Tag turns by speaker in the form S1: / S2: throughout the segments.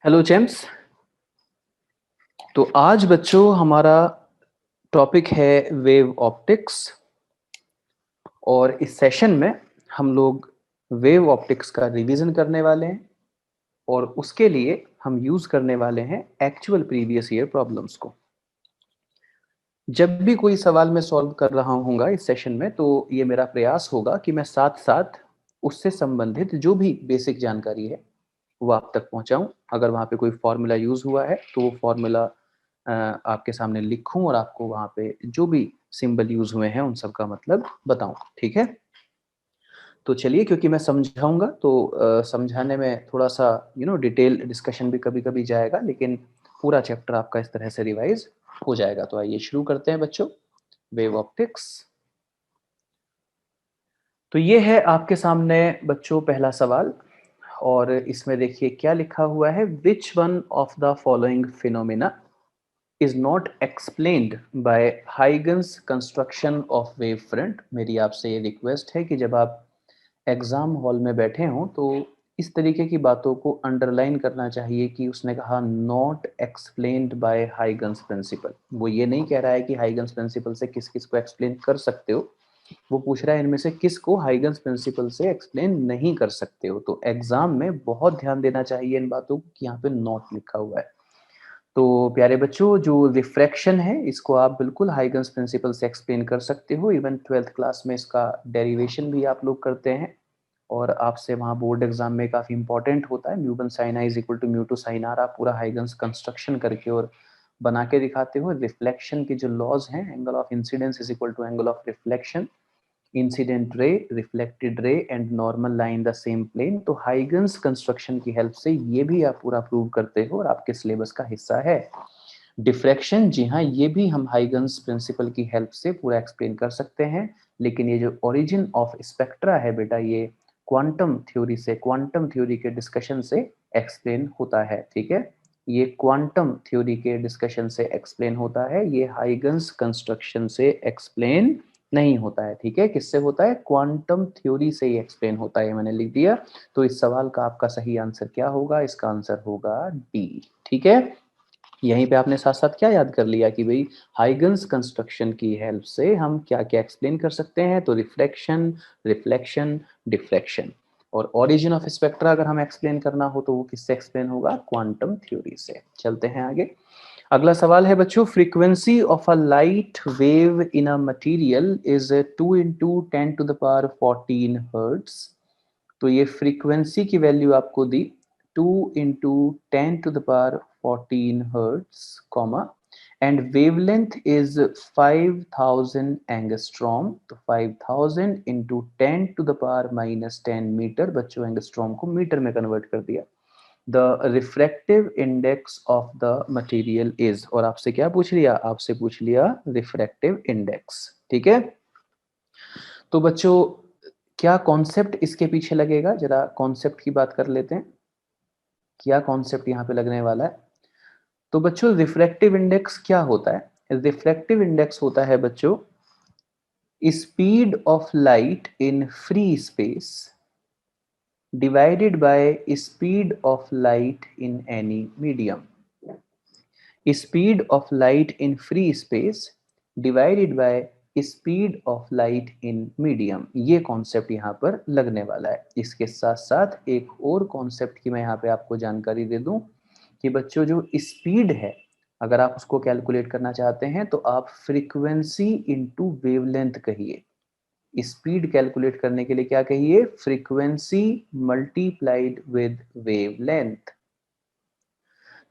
S1: Hello James. तो आज बच्चों हमारा टॉपिक है वेव ऑप्टिक्स और इस सेशन में हम लोग वेव ऑप्टिक्स का रिवीजन करने वाले हैं और उसके लिए हम यूज करने वाले हैं एक्चुअल प्रीवियस ईयर प्रॉब्लम्स को। जब भी कोई सवाल मैं सॉल्व कर रहा हूँगा इस सेशन में तो ये मेरा प्रयास होगा कि मैं साथ साथ उससे संबंधित जो भी बेसिक जानकारी है वो आप तक पहुँचाऊँ। अगर वहाँ पे कोई फॉर्मूला यूज़ हुआ है तो वो फॉर्मूला आपके सामने लिखूँ और आपको वहाँ पे जो भी सिंबल यूज़ हुए हैं उन सब का मतलब बताऊँ। ठीक है? तो चलिए, क्योंकि मैं समझाऊँगा तो समझाने में थोड़ा-सा डिटेल डिस्कशन भी कभी-कभी जाएगा, लेकिन पूरा चैप्टर आपका इस तरह से रिवाइज़ हो जाएगा। तो आइए शुरू करते हैं बच्चों, वेव ऑप्टिक्स। तो ये है आपके सामने बच्चों पहला सवाल और इसमें देखिए क्या लिखा हुआ है, which one of the following phenomena is not explained by Huygens construction of wave front। मेरी आपसे ये रिक्वेस्ट है कि जब आप एग्जाम हॉल में बैठे हों तो इस तरीके की बातों को अंडरलाइन करना चाहिए कि उसने कहा not explained by Huygens principle. वो ये नहीं कह रहा है कि हाइगन्स प्रिंसिपल से किस किस को एक्सप्लेन कर सकते हो, वो पूछ रहा है इनमें से किस को हाइगन्स प्रिंसिपल से एक्सप्लेन नहीं कर सकते हो। तो एग्जाम में बहुत ध्यान देना चाहिए इन बातों को कि यहाँ पे नॉट लिखा हुआ है। तो प्यारे बच्चों, जो रिफ्रैक्शन है इसको आप बिल्कुल हाइगन्स प्रिंसिपल से एक्सप्लेन कर सकते हो। इवन 12th क्लास में इसका डेरिवेशन भी आप लोग करते हैं और आपसे वहाँ बोर्ड एग्जाम में काफ़ी इंपॉर्टेंट होता है, mu one sine i is equal to mu two sine r. आप पूरा हाइगन्स कंस्ट्रक्शन करके और बना के दिखाते हो। रिफ्लेक्शन के जो लॉज हैं, angle of incidence is equal to angle of reflection, incident ray, reflected ray and normal line the same plane. तो हाइगन्स कंस्ट्रक्शन की हेल्प से ये भी आप पूरा प्रूव करते हो और आपके सिलेबस का हिस्सा है। डिफ्रैक्शन, जी हाँ, ये भी हम हाइगन्स प्रिंसिपल की हेल्प से पूरा एक्सप्लेन कर सकते हैं। लेकिन ये जो ओरिजिन ऑफ स्पेक्ट्रा है बेटा, ये क्वांटम थ्योरी से, क्वांटम थ्योरी के डिस्कशन से एक्सप्लेन होता है। ठीक है, ये क्वांटम थ्योरी के डिस्कशन से एक्सप्लेन होता है, ये हाइगन्स कंस्ट्रक्शन से एक्सप्लेन नहीं होता है। ठीक है, किससे होता है? क्वांटम थ्योरी से ही एक्सप्लेन होता है, मैंने लिख दिया। तो इस सवाल का आपका सही आंसर क्या होगा? इसका आंसर होगा डी। ठीक है, यहीं पे आपने साथ साथ क्या याद कर लिया कि भाई हाइगन्स कंस्ट्रक्शन की हेल्प से हम क्या क्या एक्सप्लेन कर सकते हैं। तो रिफ्लेक्शन, रिफ्लेक्शन, डिफ्रैक्शन। और ओरिजिन ऑफ स्पेक्ट्रा अगर हमें एक्सप्लेन करना हो तो वो किससे एक्सप्लेन होगा? क्वांटम थ्योरी से। चलते हैं आगे। अगला सवाल है बच्चों, frequency of a light wave in a material is 2 into 10 to the power 14 hertz. तो ये फ्रीक्वेंसी की वैल्यू आपको दी 2 into 10 to the power 14 hertz, comma, and wavelength is 5000 angstrom. तो 5000 into 10 to the power minus 10 metre. बच्चों angstrom को metre में convert कर दिया। The refractive index of the material is, और आपसे क्या पूछ लिया? आपसे पूछ लिया रिफ्रैक्टिव इंडेक्स। ठीक है, तो बच्चों क्या कॉन्सेप्ट इसके पीछे लगेगा, जरा कॉन्सेप्ट की बात कर लेते हैं। क्या कॉन्सेप्ट यहाँ पे लगने वाला है? तो बच्चों रिफ्रैक्टिव इंडेक्स क्या होता है? रिफ्रैक्टिव इंडेक्स होता है बच्चों speed of light in free space divided by speed of light in any medium. Speed of light in free space divided by speed of light in medium, ये concept यहाँ पर लगने वाला है। इसके साथ साथ एक और कॉन्सेप्ट की मैं यहाँ पे आपको जानकारी दे दूं कि बच्चों जो स्पीड है, अगर आप उसको कैलकुलेट करना चाहते हैं तो आप फ्रीक्वेंसी इंटू वेवलेंथ कहिए। स्पीड कैलकुलेट करने के लिए क्या कहिए? Frequency multiplied with wavelength.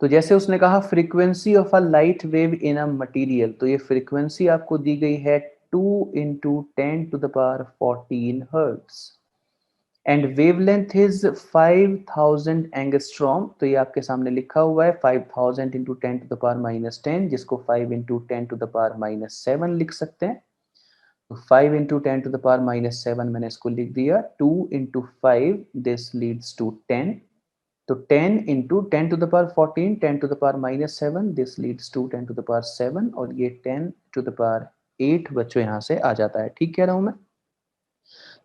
S1: तो जैसे उसने कहा frequency of a light wave in a material, तो ये फ्रीक्वेंसी आपको दी गई है 2 into 10 to the power 14 hertz and wavelength is 5000 angstrom. तो ये आपके सामने लिखा हुआ है 5000 into 10 to the power minus 10, जिसको 5 into 10 to the power minus 7 लिख सकते हैं। तो 5 into 10 to the power minus 7 मैंने इसको लिख दिया। 2 इंटू 5 दिस लीड्स टू 10। तो 10 into 10 to the power 14, 10 to the power minus 7, this leads to 10 to the power 7, और ये 10 टू द पावर 8 बच्चों यहाँ से आ जाता है। ठीक कह रहा हूँ मैं?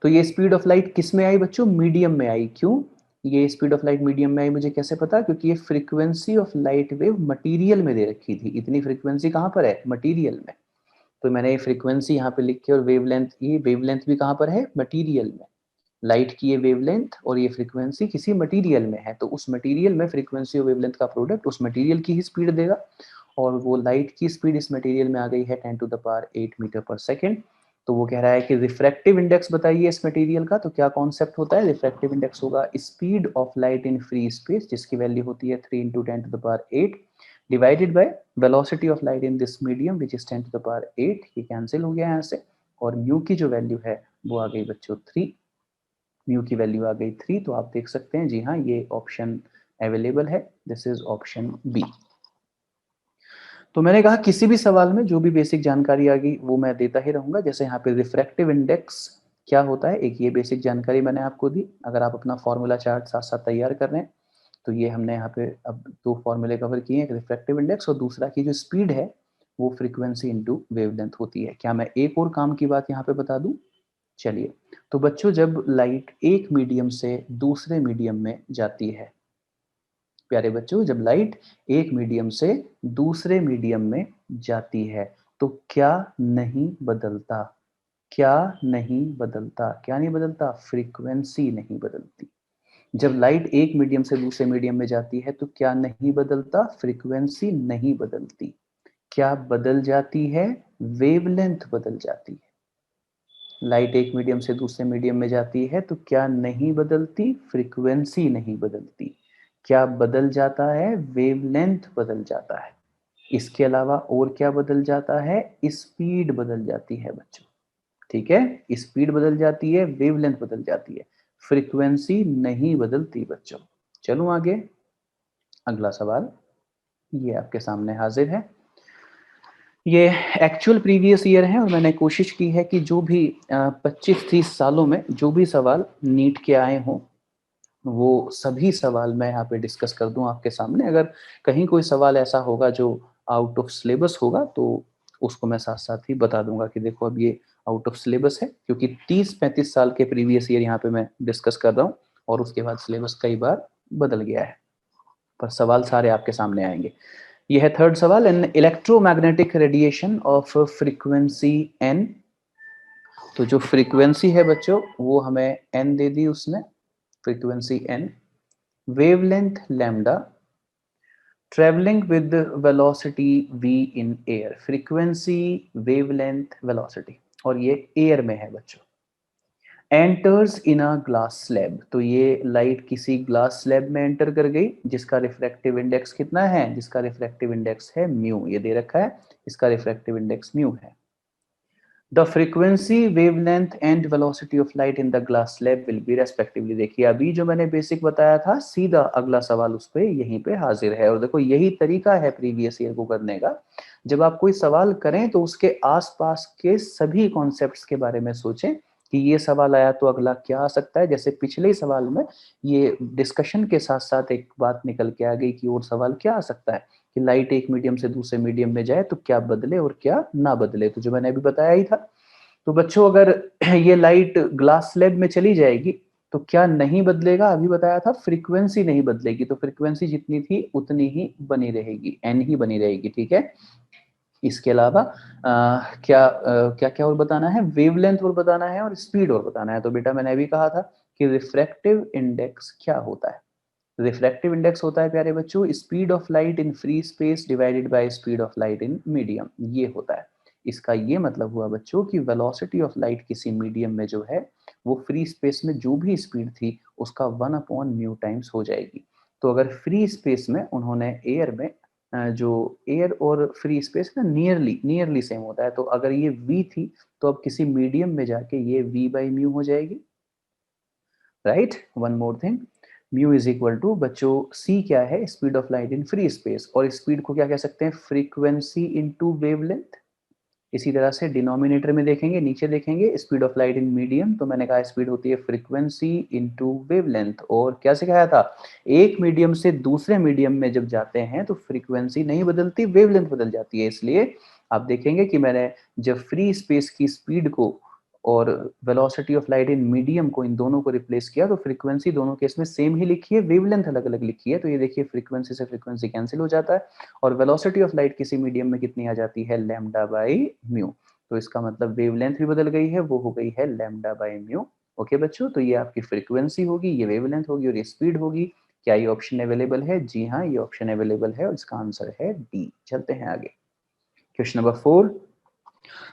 S1: तो ये स्पीड ऑफ लाइट किस में आई बच्चों? मीडियम में आई। क्यों? ये स्पीड ऑफ लाइट मीडियम में आई, मुझे कैसे पता? क्योंकि ये frequency of light wave material में दे रखी थी। इतनी फ्रीक्वेंसी कहाँ पर है? मटेरियल में। तो मैंने ये फ्रीक्वेंसी यहाँ पे लिख के, और वेवलेंथ, ये वेवलेंथ भी कहाँ पर है? मटेरियल में। लाइट की ये वेवलेंथ और ये फ्रीक्वेंसी किसी मटेरियल में है, तो उस मटेरियल में फ्रीक्वेंसी और वेवलेंथ का प्रोडक्ट उस मटेरियल की ही स्पीड देगा, और वो लाइट की स्पीड इस मटेरियल में आ गई है 10 to the power 8 metre per second. तो वो कह रहा है कि रिफ्रैक्टिव इंडेक्स बताइए इस मटेरियल का। तो क्या कॉन्सेप्ट होता है? रिफ्रैक्टिव इंडेक्स होगा speed of light in free space, जिसकी वैल्यू होती है 3 into 10 to the power 8 divided by velocity of light in this medium which is 10 to the power 8। ये कैंसिल हो गया यहाँ से, और म्यू की जो वैल्यू है वो आ गई बच्चों 3। म्यू की वैल्यू आ गई 3। तो आप देख सकते हैं, जी हाँ, ये ऑप्शन अवेलेबल है। This is option B. तो मैंने कहा किसी भी सवाल में जो भी बेसिक जानकारी आ गई वो मैं देता ही रहूंगा। जैसे यहाँ पे रिफ्रैक्टिव इंडेक्स क्या होता है, एक ये बेसिक जानकारी मैंने आपको दी। अगर आप अपना फॉर्मूला चार्ट साथ साथ तैयार कर रहे हैं, तो ये हमने यहाँ पे अब दो फॉर्मूले कवर किए हैं, एक रिफ्रैक्टिव इंडेक्स और दूसरा की जो स्पीड है वो फ्रीक्वेंसी इंटू वेवलेंथ होती है। क्या मैं एक और काम की बात यहाँ पे बता दूं? चलिए, तो बच्चों जब लाइट एक मीडियम से दूसरे मीडियम में जाती है, प्यारे बच्चों, जब लाइट एक मीडियम से दूसरे मीडियम में जाती है तो क्या नहीं बदलता? क्या नहीं बदलता? क्या नहीं बदलता? फ्रीक्वेंसी नहीं बदलती। जब लाइट एक मीडियम से दूसरे मीडियम में जाती है तो क्या नहीं बदलता? फ्रीक्वेंसी नहीं बदलती। क्या बदल जाती है? वेवलेंथ बदल जाती है। लाइट एक मीडियम से दूसरे मीडियम में जाती है तो क्या नहीं बदलती? फ्रीक्वेंसी नहीं बदलती। क्या बदल जाता है? वेवलेंथ बदल जाता है। इसके अलावा और क्या बदल जाता है? स्पीड बदल जाती है बच्चों। ठीक है, स्पीड बदल जाती है, वेवलेंथ बदल जाती है, फ्रीक्वेंसी नहीं बदलती बच्चों। चलो आगे, अगला सवाल ये आपके सामने हाजिर है। ये एक्चुअल प्रीवियस ईयर है, और मैंने कोशिश की है कि जो भी 25-30 सालों में जो भी सवाल नीट के आए हों वो सभी सवाल मैं यहाँ पे डिस्कस कर दूं आपके सामने। अगर कहीं कोई सवाल ऐसा होगा जो आउट ऑफ सिलेबस होगा तो उसको मैं साथ साथ ही बता दूंगा कि देखो अब ये आउट ऑफ सिलेबस है, क्योंकि 30-35 साल के प्रीवियस ईयर यहाँ पे मैं डिस्कस कर रहा हूँ, और उसके बाद सिलेबस कई बार बदल गया है, पर सवाल सारे आपके सामने आएंगे। यह है थर्ड सवाल, an electromagnetic radiation of frequency n. तो जो फ्रीक्वेंसी है बच्चों वो हमें एन दे दी उसने, frequency n, wavelength lambda, travelling with velocity v in air. Frequency, wavelength, velocity, और ये एयर में है बच्चों। Enters in a glass slab, तो ये लाइट किसी ग्लास स्लैब में एंटर कर गई जिसका रिफ्रैक्टिव इंडेक्स कितना है? जिसका रिफ्रैक्टिव इंडेक्स है म्यू, ये दे रखा है, इसका रिफ्रैक्टिव इंडेक्स म्यू है। The frequency, wavelength and velocity of light in the glass slab will be respectively. देखिए अभी जो मैंने बेसिक बताया था, सीधा अगला सवाल उस पे यहीं पे हाजिर है। और देखो यही तरीका है प्रीवियस ईयर को करने का, जब आप कोई सवाल करें तो उसके आसपास के सभी कॉन्सेप्ट्स के बारे में सोचें कि ये सवाल आया तो अगला क्या आ सकता है। जैसे पिछले सवाल में ये डिस्कशन के साथ साथ एक बात निकल के आ गई कि और सवाल क्या आ सकता है कि लाइट एक मीडियम से दूसरे मीडियम में जाए तो क्या बदले और क्या ना बदले, तो जो मैंने अभी बताया ही था। तो बच्चों अगर ये लाइट ग्लास स्लैब में चली जाएगी तो क्या नहीं बदलेगा? अभी बताया था फ्रीक्वेंसी नहीं बदलेगी, तो फ्रीक्वेंसी जितनी थी उतनी ही बनी रहेगी, एन ही बनी रहेगी। ठीक है, इसके अलावा क्या क्या क्या और बताना है? वेवलेंथ और बताना है, और स्पीड और बताना है। तो बेटा मैंने अभी कहा था कि रिफ्रैक्टिव इंडेक्स क्या होता है? रिफ्रैक्टिव इंडेक्स होता है प्यारे बच्चों speed of light in free space divided by speed of light in medium, ये होता है। इसका ये मतलब हुआ बच्चों कि वेलोसिटी ऑफ लाइट किसी मीडियम में जो है वो फ्री स्पेस में जो भी स्पीड थी उसका 1/म्यू टाइम्स हो जाएगी। तो अगर फ्री स्पेस में उन्होंने एयर में जो एयर और फ्री स्पेस ना नियरली नियरली सेम होता है, तो अगर ये v थी तो अब किसी मीडियम में जाके ये v/म्यू हो जाएगी। Right, one more thing, mu is equal to बच्चों c क्या है? Speed of light in free space, और स्पीड को क्या कह सकते हैं? Frequency into wavelength. इसी तरह से डिनोमिनेटर में देखेंगे, नीचे देखेंगे speed of light in medium, तो मैंने कहा स्पीड होती है फ्रीक्वेंसी इनटू वेवलेंथ। और क्या सिखाया था? एक मीडियम से दूसरे मीडियम में जब जाते हैं तो फ्रीक्वेंसी नहीं बदलती, वेवलेंथ बदल जाती है। इसलिए आप देखेंगे कि मैंने जब फ्री स्पेस की स्पीड को और velocity of light in medium को, इन दोनों को रिप्लेस किया तो फ्रीक्वेंसी दोनों केस में सेम ही लिखी है, वेवलेंथ अलग अलग लिखी है। तो ये देखिए फ्रीक्वेंसी से फ्रीक्वेंसी कैंसिल हो जाता है और वेलोसिटी ऑफ लाइट किसी मीडियम में कितनी आ जाती है, लैम्डा बाई म्यू। तो इसका मतलब वेवलेंथ भी बदल गई है, वो हो गई है लैम्डा बाई म्यू। ओके बच्चों, तो ये आपकी फ्रीक्वेंसी होगी, ये वेवलेंथ होगी और ये स्पीड होगी। क्या ये ऑप्शन अवेलेबल है? जी हाँ, ये ऑप्शन अवेलेबल है और इसका आंसर है डी। चलते हैं आगे। Question number 4,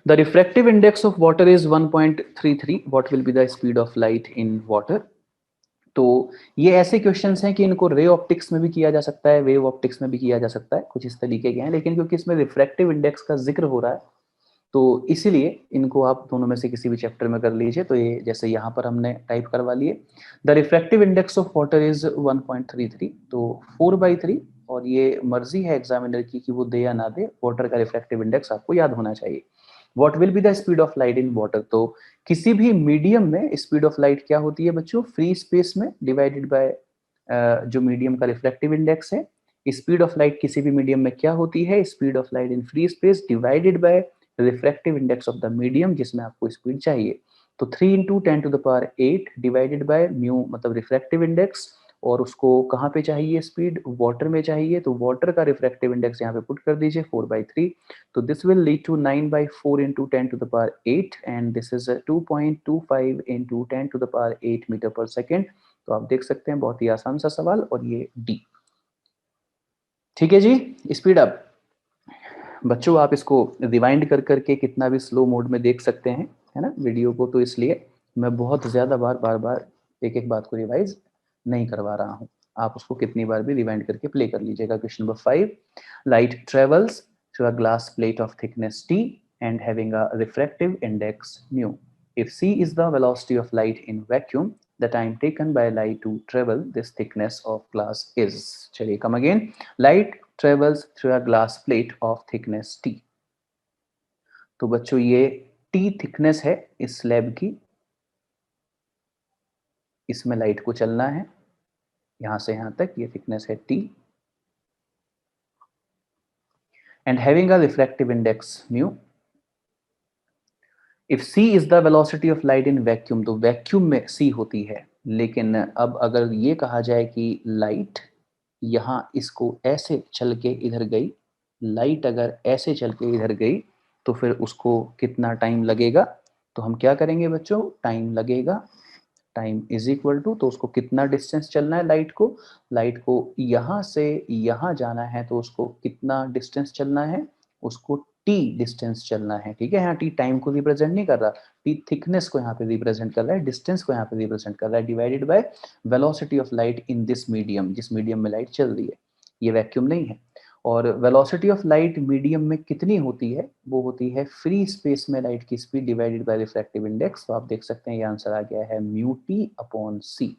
S1: the refractive index of water is 1.33, what will be the speed of light in water? तो ये ऐसे क्वेश्चंस हैं कि इनको रे ऑप्टिक्स में भी किया जा सकता है, वेव ऑप्टिक्स में भी किया जा सकता है, कुछ इस तरीके के हैं, लेकिन क्योंकि इसमें रिफ्रैक्टिव इंडेक्स का जिक्र हो रहा है तो इसीलिए इनको आप दोनों में से किसी भी चैप्टर में कर लीजिए। तो ये जैसे यहाँ पर हमने टाइप करवा लिए, the refractive index of water is 1.33, तो 4/3, और ये मर्जी है एग्जामिनर की कि वो दे या ना दे, वाटर का रिफ्रैक्टिव इंडेक्स आपको याद होना चाहिए। What will be the speed of light in water? तो किसी भी मीडियम में स्पीड ऑफ लाइट क्या होती है बच्चों, फ्री स्पेस में डिवाइडेड बाय जो मीडियम का रिफ्रैक्टिव इंडेक्स है। स्पीड ऑफ लाइट किसी भी मीडियम में क्या होती है, speed of light in free space divided by refractive index of the medium जिसमें आपको स्पीड चाहिए। तो 3 इंटू 10⁸ डिवाइडेड बाय म्यू मतलब रिफ्रैक्टिव इंडेक्स, और उसको कहाँ पे चाहिए स्पीड, वाटर में चाहिए, तो वाटर का रिफ्रैक्टिव इंडेक्स यहाँ पे पुट कर दीजिए 4/3। तो this will lead to 9/4 into 10⁸ and this is 2.25 into 10⁸ metre per second. तो आप देख सकते हैं बहुत ही आसान सा सवाल, और ये डी। ठीक है जी, स्पीड अप। बच्चों आप इसको रिवाइंड कर करके कितना भी स्लो मोड में देख सकते हैं, है ना वीडियो को, तो इसलिए मैं बहुत ज़्यादा बार एक एक बात को रिवाइज नहीं करवा रहा हूँ। आप उसको कितनी बार भी रिवाइंड करके प्ले कर लीजिएगा। Question number 5, light travels through a glass plate of thickness t and having a refractive index mu. If c is the velocity of light in vacuum, the time taken by light to travel this thickness of glass is, चलिए come again, light travels through a glass plate of thickness t। तो बच्चों ये t thickness है इस slab की, इसमें light को चलना है, यहां से यहां तक ये थिकनेस है t, and having a refractive index mu। If c is the velocity of light in vacuum, तो वैक्यूम में c होती है, लेकिन अब अगर ये कहा जाए कि लाइट यहाँ इसको ऐसे चल के इधर गई, लाइट अगर ऐसे चल के इधर गई तो फिर उसको कितना टाइम लगेगा? तो हम क्या करेंगे बच्चों, टाइम लगेगा, टाइम इज इक्वल टू, तो उसको कितना डिस्टेंस चलना है लाइट को यहाँ से यहाँ जाना है तो उसको कितना डिस्टेंस चलना है, उसको t डिस्टेंस चलना है। ठीक है, यहाँ t टाइम को रिप्रेजेंट नहीं कर रहा, t थिकनेस को यहाँ पे रिप्रेजेंट कर रहा है, डिस्टेंस को यहाँ पे रिप्रेजेंट कर रहा है, divided by velocity of light in this medium, जिस मीडियम में लाइट चल रही है, ये वैक्यूम नहीं है। और वेलोसिटी ऑफ लाइट मीडियम में कितनी होती है, वो होती है फ्री स्पेस में लाइट की speed divided by refractive index. तो आप देख सकते हैं ये आंसर आ गया है म्यू टी अपॉन सी,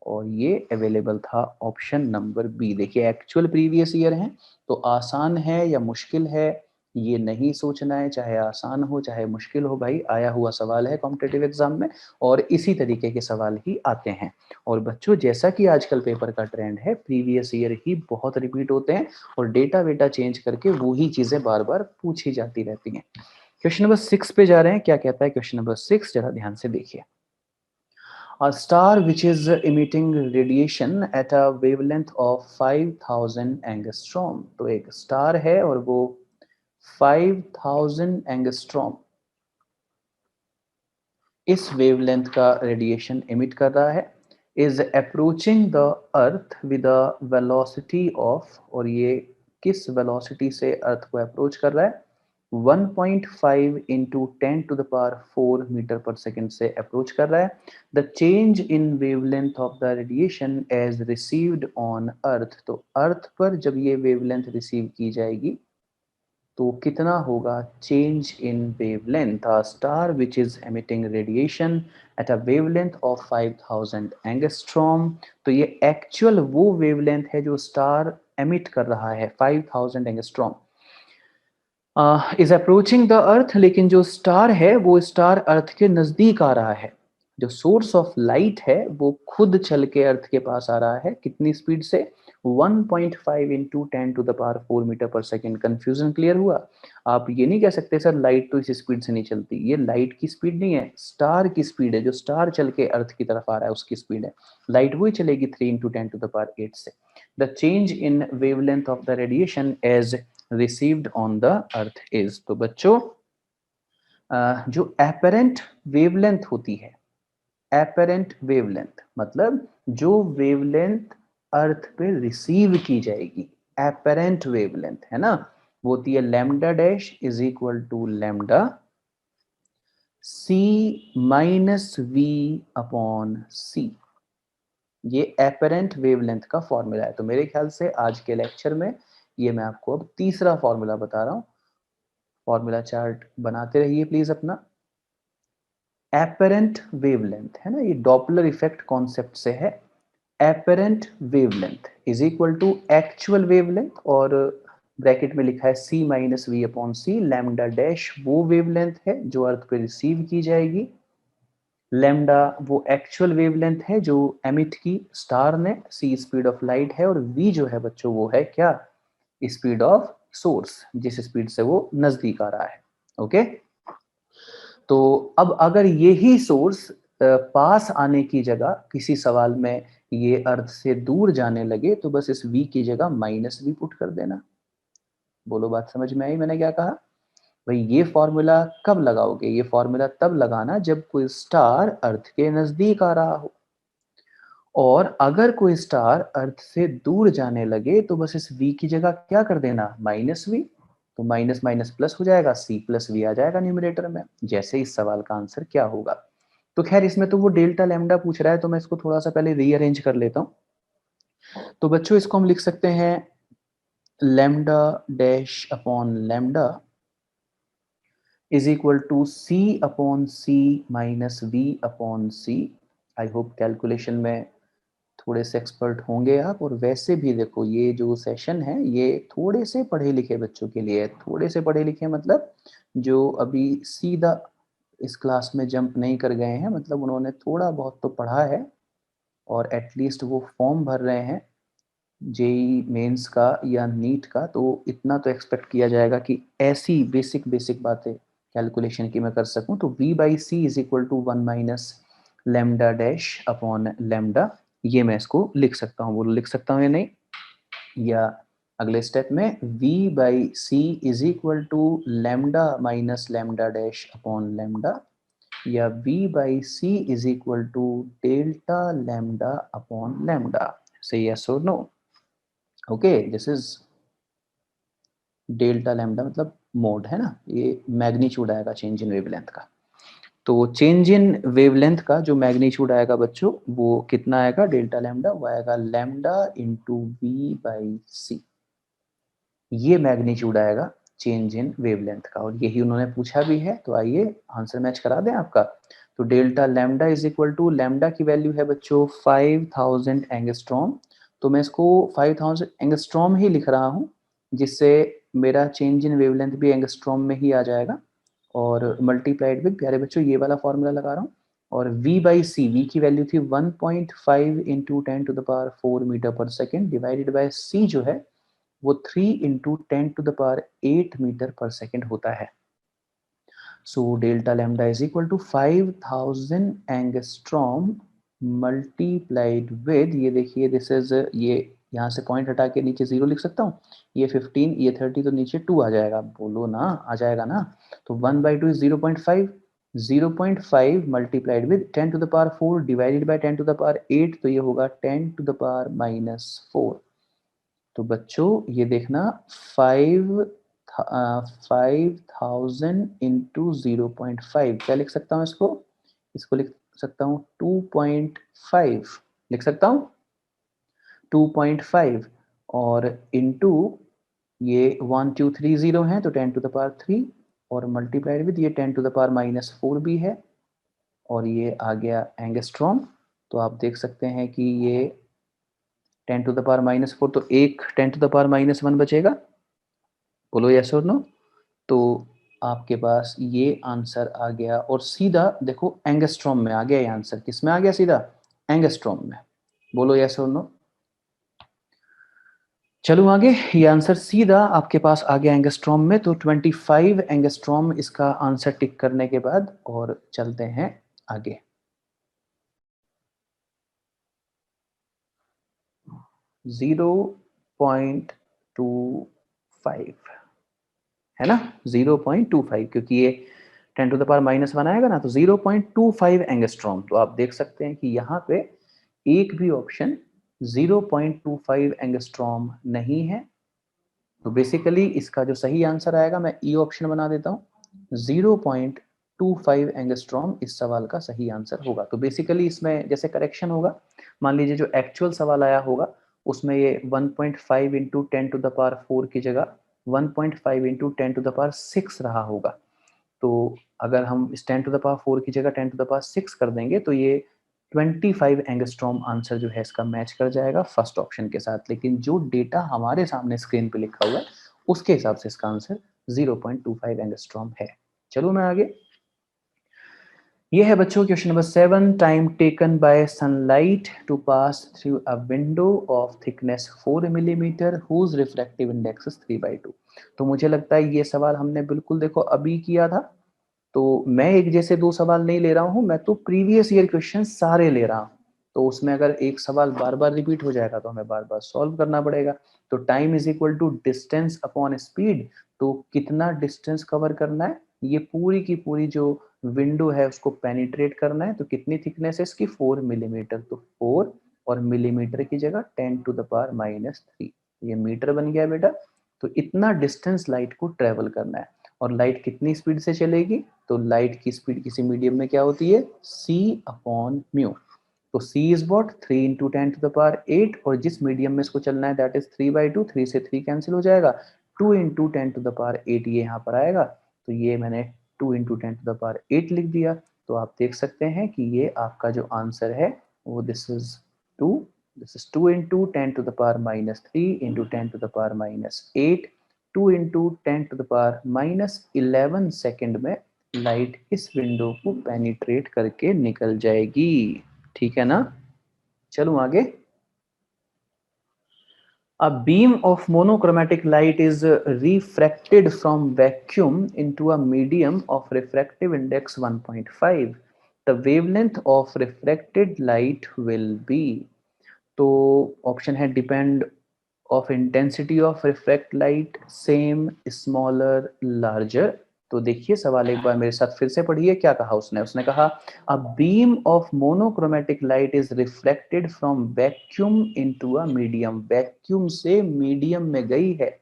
S1: और ये अवेलेबल था ऑप्शन नंबर बी। देखिए एक्चुअल प्रीवियस ईयर है तो आसान है या मुश्किल है ये नहीं सोचना है, चाहे आसान हो चाहे मुश्किल हो, भाई आया हुआ सवाल है कॉम्पिटिटिव एग्जाम में और इसी तरीके के सवाल ही आते हैं। और बच्चों जैसा कि आजकल पेपर का ट्रेंड है, प्रीवियस ईयर ही बहुत रिपीट होते हैं और डेटा वेटा चेंज करके वही चीजें बार बार पूछी जाती रहती हैं। क्वेश्चन नंबर 6 पे जा रहे हैं, क्या कहता है क्वेश्चन नंबर 6, जरा ध्यान से देखिए। A star which is emitting radiation at a wavelength of 5000 angstrom, तो एक स्टार है और वो 5000 एंगस्ट्रॉम इस वेवलेंथ का रेडिएशन एमिट कर रहा है, is approaching the earth with a velocity of, और ये किस वेलोसिटी से अर्थ को अप्रोच कर रहा है, 1.5 इंटू 10⁴ मीटर पर सेकेंड से अप्रोच कर रहा है। The change in wavelength of the radiation as received on earth, तो अर्थ पर जब ये वेवलेंथ रिसीव की जाएगी तो कितना होगा change in wavelength. A star which is emitting radiation at a wavelength of 5000 angstrom, तो ये एक्चुअल वो वेवलेंथ है जो स्टार एमिट कर रहा है 5000 angstrom, is approaching the earth, लेकिन जो स्टार है वो स्टार अर्थ के नजदीक आ रहा है, जो सोर्स ऑफ लाइट है वो खुद चल के अर्थ के पास आ रहा है, कितनी स्पीड से, 1.5 इंटू 10⁴ metre per second. Confusion clear हुआ? आप ये नहीं कह सकते सर लाइट तो इस स्पीड से नहीं चलती, ये लाइट की स्पीड नहीं है, स्टार की स्पीड है, जो स्टार चल के अर्थ की तरफ आ रहा है उसकी स्पीड है। लाइट वही चलेगी 3 इंटू 10⁸ से। The change in wavelength of the radiation as received on the earth is. तो बच्चों जो एपरेंट वेवलेंथ होती है, एपरेंट वेवलेंथ मतलब जो वेवलेंथ अर्थ पे रिसीव की जाएगी, एपरेंट वेवलेंथ है ना, वो होती है lambda dash is equal to lambda C minus we upon C. ये एपरेंट वेवलेंथ का फॉर्मूला है। तो मेरे ख्याल से आज के लेक्चर में ये मैं आपको अब तीसरा फॉर्मूला बता रहा हूं। फॉर्मूला चार्ट बनाते रहिए प्लीज अपना। एपरेंट वेवलेंथ है ना, ये डॉपलर इफेक्ट कॉन्सेप्ट से है। Apparent wavelength is equal to actual wavelength, और ब्रैकेट में लिखा है C minus we upon C. Lambda dash वो वेवलेंथ है जो अर्थ पे रिसीव की जाएगी, लैम्डा वो एक्चुअल वेवलेंथ है जो एमिट की स्टार ने, सी स्पीड ऑफ लाइट है, और वी जो है बच्चों वो है क्या, स्पीड ऑफ सोर्स, जिस स्पीड से वो नजदीक आ रहा है। ओके, तो अब अगर यही सोर्स पास आने की जगह किसी सवाल में ये अर्थ से दूर जाने लगे तो बस इस v की जगह माइनस वी पुट कर देना। बोलो बात समझ में आई मैंने क्या कहा? भाई ये फॉर्मूला कब लगाओगे? ये फॉर्मूला तब लगाना जब कोई स्टार अर्थ के नजदीक आ रहा हो, और अगर कोई स्टार अर्थ से दूर जाने लगे तो बस इस v की जगह क्या कर देना, माइनस वी। तो माइनस माइनस प्लस हो जाएगा, c प्लस वी आ जाएगा न्यूमरेटर में। जैसे इस सवाल का आंसर क्या होगा? तो खैर इसमें तो वो डेल्टा लैम्डा पूछ रहा है, तो मैं इसको थोड़ा सा पहले रीअरेंज कर लेता हूँ। तो बच्चों इसको हम लिख सकते हैं lambda dash upon lambda is equal to c upon c minus we upon c. I hope calculation में थोड़े से एक्सपर्ट होंगे आप, और वैसे भी देखो ये जो सेशन है ये थोड़े से पढ़े लिखे बच्चों के लिए है। थोड़े से पढ़े लिखे मतलब जो अभी सीधा इस क्लास में जंप नहीं कर गए हैं, मतलब उन्होंने थोड़ा बहुत तो पढ़ा है और एटलीस्ट वो फॉर्म भर रहे हैं जेई मेंस का या नीट का, तो इतना तो एक्सपेक्ट किया जाएगा कि ऐसी बेसिक बेसिक बातें कैलकुलेशन की मैं कर सकूं। तो v by c is equal to 1 minus lambda dash upon lambda, ये मैं इसको लिख सकता हूँ। बोलो लिख सकता हूँ या नहीं? या अगले स्टेप में v by c is equal to lambda minus lambda dash upon lambda, या v by c is equal to delta lambda upon lambda. Say yes और no? Okay, this is delta lambda मतलब mod है ना, ये magnitude आएगा change in wavelength का। तो change in wavelength का जो मैग्नीट्यूड आएगा बच्चों वो कितना आएगा, डेल्टा लैम्डा, वो आएगा लैम्डा इंटू वी बाई सी। ये मैग्नीट्यूड आएगा चेंज इन वेवलेंथ का, और यही उन्होंने पूछा भी है। तो आइए आंसर मैच करा दें आपका। तो delta lambda is equal to, lambda की वैल्यू है बच्चों 5000 एंगस्ट्रॉम, तो मैं इसको 5000 एंगस्ट्रॉम ही लिख रहा हूँ, जिससे मेरा चेंज इन वेवलेंथ भी एंगस्ट्रॉम में ही आ जाएगा, और मल्टीप्लाइड विद, प्यारे बच्चों ये वाला फॉर्मूला लगा रहा हूँ। और v बाई सी, v की वैल्यू थी 1.5 इंटू 10⁴ metre per second, divided by c जो है वो 3 इंटू 10⁸ मीटर पर सेकेंड होता है। So delta lambda is equal to 5000 angstrom multiplied with, ये देखिए दिस इज, ये यहाँ से पॉइंट हटा के नीचे 0 लिख सकता हूँ, ये 15 ये 30 तो नीचे 2 आ जाएगा। बोलो ना, आ जाएगा ना? तो 1/2 is 0.5, 0.5 multiplied with 10⁴ divided by 10⁸, तो ये होगा 10⁻⁻4। तो बच्चों ये देखना 5000 इंटू 0.5, क्या लिख सकता हूँ इसको? इसको लिख सकता हूँ 2.5, लिख सकता हूँ 2.5, और इंटू ये 1 2 3 0 है तो 10⁻3, और मल्टीप्लाइड विद ये 10⁻⁻4 भी है, और ये आ गया एंगस्ट्रॉम। तो आप देख सकते हैं कि ये 10⁻⁻4, तो एक 10⁻⁻1 बचेगा। बोलो यस और नो? तो आपके पास ये आंसर आ गया, और सीधा देखो एंगस्ट्रॉम में आ गया ये आंसर। किस में आ गया? सीधा एंगस्ट्रॉम में। बोलो यस और नो? चलो आगे, ये आंसर सीधा आपके पास आ गया एंगस्ट्रॉम में, तो 25 एंगस्ट्रॉम इसका आंसर टिक करने के बाद, और चलते हैं आगे। 0.25 है ना, 0.25, क्योंकि ये 10 टू द पावर -1 आएगा ना, तो 0.25 एंगस्ट्रॉम। तो आप देख सकते हैं कि यहाँ पे एक भी ऑप्शन 0.25 एंगस्ट्रॉम नहीं है। तो बेसिकली इसका जो सही आंसर आएगा, मैं ई ऑप्शन बना देता हूँ, 0.25 एंगस्ट्रॉम इस सवाल का सही आंसर होगा। तो बेसिकली इसमें जैसे करेक्शन होगा, मान लीजिए जो एक्चुअल सवाल आया होगा उसमें ये 1.5 इंटू 10 टू द पावर 4 की जगह 1.5 इंटू 10 टू द पावर 6 रहा होगा। तो अगर हम इस 10 टू द पावर 4 की जगह 10 टू द पावर 6 कर देंगे, तो ये 25 एंगस्ट्रॉम आंसर जो है इसका मैच कर जाएगा फर्स्ट ऑप्शन के साथ। लेकिन जो डेटा हमारे सामने स्क्रीन पे लिखा हुआ है उसके हिसाब से इसका आंसर 0.25 एंगस्ट्रॉम है। चलो मैं आगे। ये है बच्चों question number 7, time taken by sunlight to pass through a window of thickness 4 millimetre whose refractive index is 3/2। तो मुझे लगता है ये सवाल हमने बिल्कुल देखो अभी किया था। तो मैं एक जैसे दो सवाल नहीं ले रहा हूँ, मैं तो प्रीवियस ईयर क्वेश्चन सारे ले रहा हूँ। तो उसमें अगर एक सवाल बार बार रिपीट हो जाएगा तो हमें बार बार सॉल्व करना पड़ेगा। तो time is equal to distance upon speed. तो कितना डिस्टेंस कवर करना है, ये पूरी की पूरी जो विंडो है उसको पेनिट्रेट करना है। तो कितनी थिकनेस है इसकी, 4 मिलीमीटर। तो 4 और मिलीमीटर की जगह 10 टू द पावर -3, ये मीटर बन गया बेटा। तो इतना डिस्टेंस लाइट को ट्रेवल करना है। और लाइट कितनी स्पीड से चलेगी, तो लाइट की स्पीड किसी मीडियम में क्या होती है, c अपॉन म्यू। तो c is what 3 into 10 to the power 8, और जिस मीडियम में इसको चलना है दैट इज 3/2। 3 से 3 कैंसिल हो जाएगा, 2 इंटू 10 टू द पावर 8 ये यहाँ पर आएगा। तो ये मैंने 2 इंटू 10 टू द पावर 8 लिख दिया। तो आप देख सकते हैं कि ये आपका जो आंसर है वो this is 2, this is 2 into 10 to the power -3 into 10 to the power -8, 2 into 10 to the power -11 second में लाइट इस विंडो को पेनिट्रेट करके निकल जाएगी। ठीक है ना। चलो आगे। A beam of monochromatic light is refracted from vacuum into a medium of refractive index 1.5. The wavelength of refracted light will be, तो ऑप्शन है depend of intensity of reflect light, same, smaller, larger. तो देखिए सवाल एक बार मेरे साथ फिर से पढ़िए, क्या कहा उसने, उसने कहा a beam of monochromatic light is reflected from vacuum into a medium. Vacuum से मीडियम में गई है,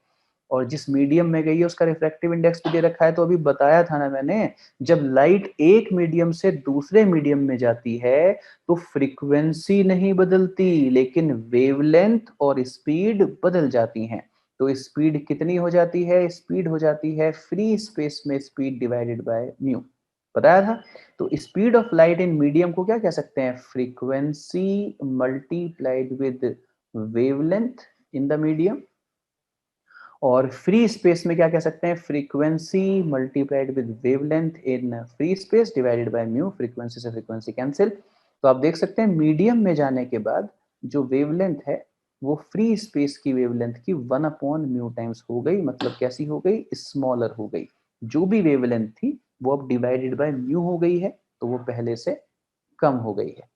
S1: और जिस मीडियम में गई है उसका रिफ्रैक्टिव इंडेक्स भी दे रखा है। तो अभी बताया था ना मैंने, जब लाइट एक मीडियम से दूसरे मीडियम में जाती है तो फ्रीक्वेंसी नहीं बदलती, लेकिन वेवलेंथ और स्पीड बदल जाती हैं। तो स्पीड कितनी हो जाती है, स्पीड हो जाती है फ्री स्पेस में स्पीड डिवाइडेड बाय म्यू, बताया था। तो speed of light in medium को क्या कह सकते हैं, frequency multiplied with wavelength in the medium. और फ्री स्पेस में क्या कह सकते हैं, frequency multiplied with wavelength in free space divided by mu, frequency से फ्रीक्वेंसी कैंसिल। तो आप देख सकते हैं मीडियम में जाने के बाद जो वेवलेंथ है वो फ्री स्पेस की वेवलेंथ की 1/म्यू टाइम्स हो गई। मतलब कैसी हो गई, स्मॉलर हो गई। जो भी वेवलेंथ थी वो अब डिवाइडेड बाय म्यू हो गई है, तो वो पहले से कम हो गई है।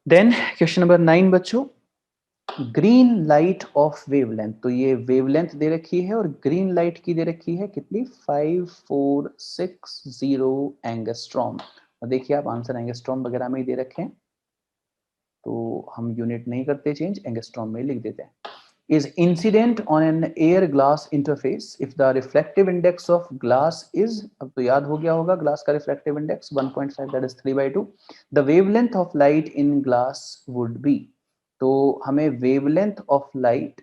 S1: देन क्वेश्चन नंबर 9 बच्चों, ग्रीन लाइट ऑफ वेवलेंथ। तो ये वेवलेंथ दे रखी है और ग्रीन लाइट की दे रखी है कितनी, 5460 एंगस्ट्रॉम। और देखिए आप आंसर एंगस्ट्रॉम वगैरह में ही दे रखे हैं, तो हम यूनिट नहीं करते चेंज, एंगस्ट्रॉम में लिख देते हैं। is incident on an air glass interface if the refractive index of glass is, अब तो याद हो गया होगा ग्लास का refractive index 1.5 that is 3/2, the wavelength of light in glass would be। तो हमें वेवलेंथ ऑफ लाइट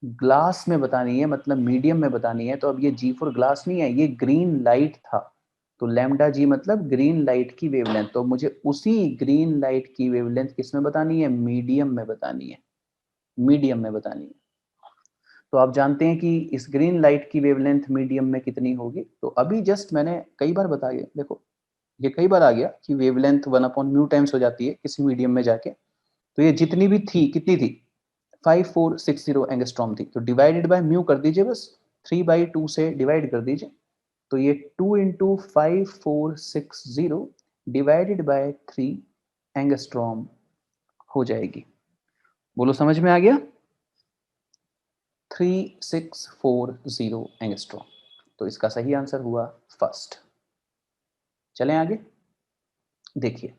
S1: ग्लास में बतानी है, मतलब मीडियम में बतानी है। तो अब ये जी फॉर ग्लास नहीं है, ये ग्रीन लाइट था। तो लैम्डा जी मतलब ग्रीन लाइट की वेवलेंथ। तो मुझे उसी ग्रीन लाइट की वेवलेंथ किस में बतानी है, मीडियम में बतानी है, मीडियम में बतानी है। तो आप जानते हैं कि इस ग्रीन लाइट की वेवलेंथ मीडियम में कितनी होगी। तो अभी जस्ट मैंने कई बार बताया, देखो ये कई बार आ गया कि वेवलेंथ 1/म्यू टाइम्स हो जाती है किसी मीडियम में जाके। तो ये जितनी भी थी, कितनी थी, 5460 एंगस्ट्रॉम थी, तो डिवाइडेड बाय म्यू कर दीजिए, बस 3/2 से डिवाइड कर दीजिए, तो ये 2 इंटू 5460 डिवाइडेड बाय 3 एंगस्ट्रॉम हो जाएगी। बोलो समझ में आ गया? 3640 एंगस्ट्रॉम। तो इसका सही आंसर हुआ फर्स्ट। चलें आगे, देखिए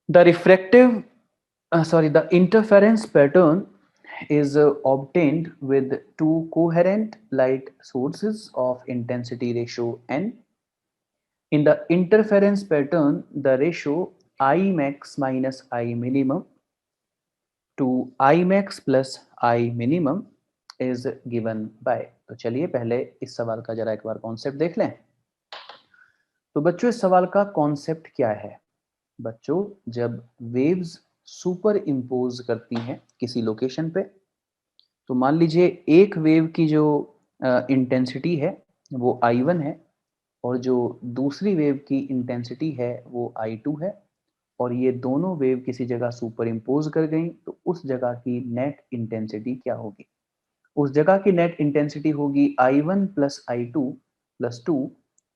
S1: the refractive the interference pattern is obtained with two coherent light sources of intensity ratio n. In the interference pattern, the ratio I max minus I minimum to I max plus I minimum is given by. तो चलिए पहले इस सवाल का जरा एक बार concept देख लें। तो बच्चों इस सवाल का कॉन्सेप्ट क्या है? बच्चों जब वेव्स सुपर इम्पोज करती हैं किसी लोकेशन पे, तो मान लीजिए एक वेव की जो इंटेंसिटी है वो I1 है, और जो दूसरी वेव की इंटेंसिटी है वो I2 है, और ये दोनों वेव किसी जगह सुपर इम्पोज कर गई, तो उस जगह की नेट इंटेंसिटी क्या होगी? उस जगह की नेट इंटेंसिटी होगी I1 plus I2 plus 2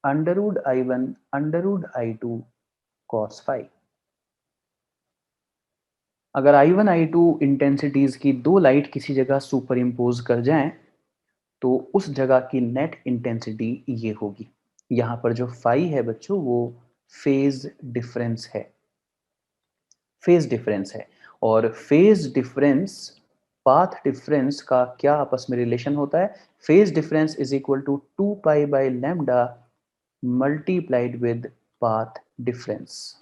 S1: under root I1 under root I2 cos phi. अगर I1 I2 इंटेंसिटीज की दो लाइट किसी जगह सुपर इम्पोज कर जाएं, तो उस जगह की नेट इंटेंसिटी ये होगी। यहाँ पर जो फाई है बच्चों वो फेज डिफरेंस है, फेज डिफरेंस है। और फेज डिफरेंस पाथ डिफरेंस का क्या आपस में रिलेशन होता है? Phase difference is equal to 2 pi lambda multiplied with path difference.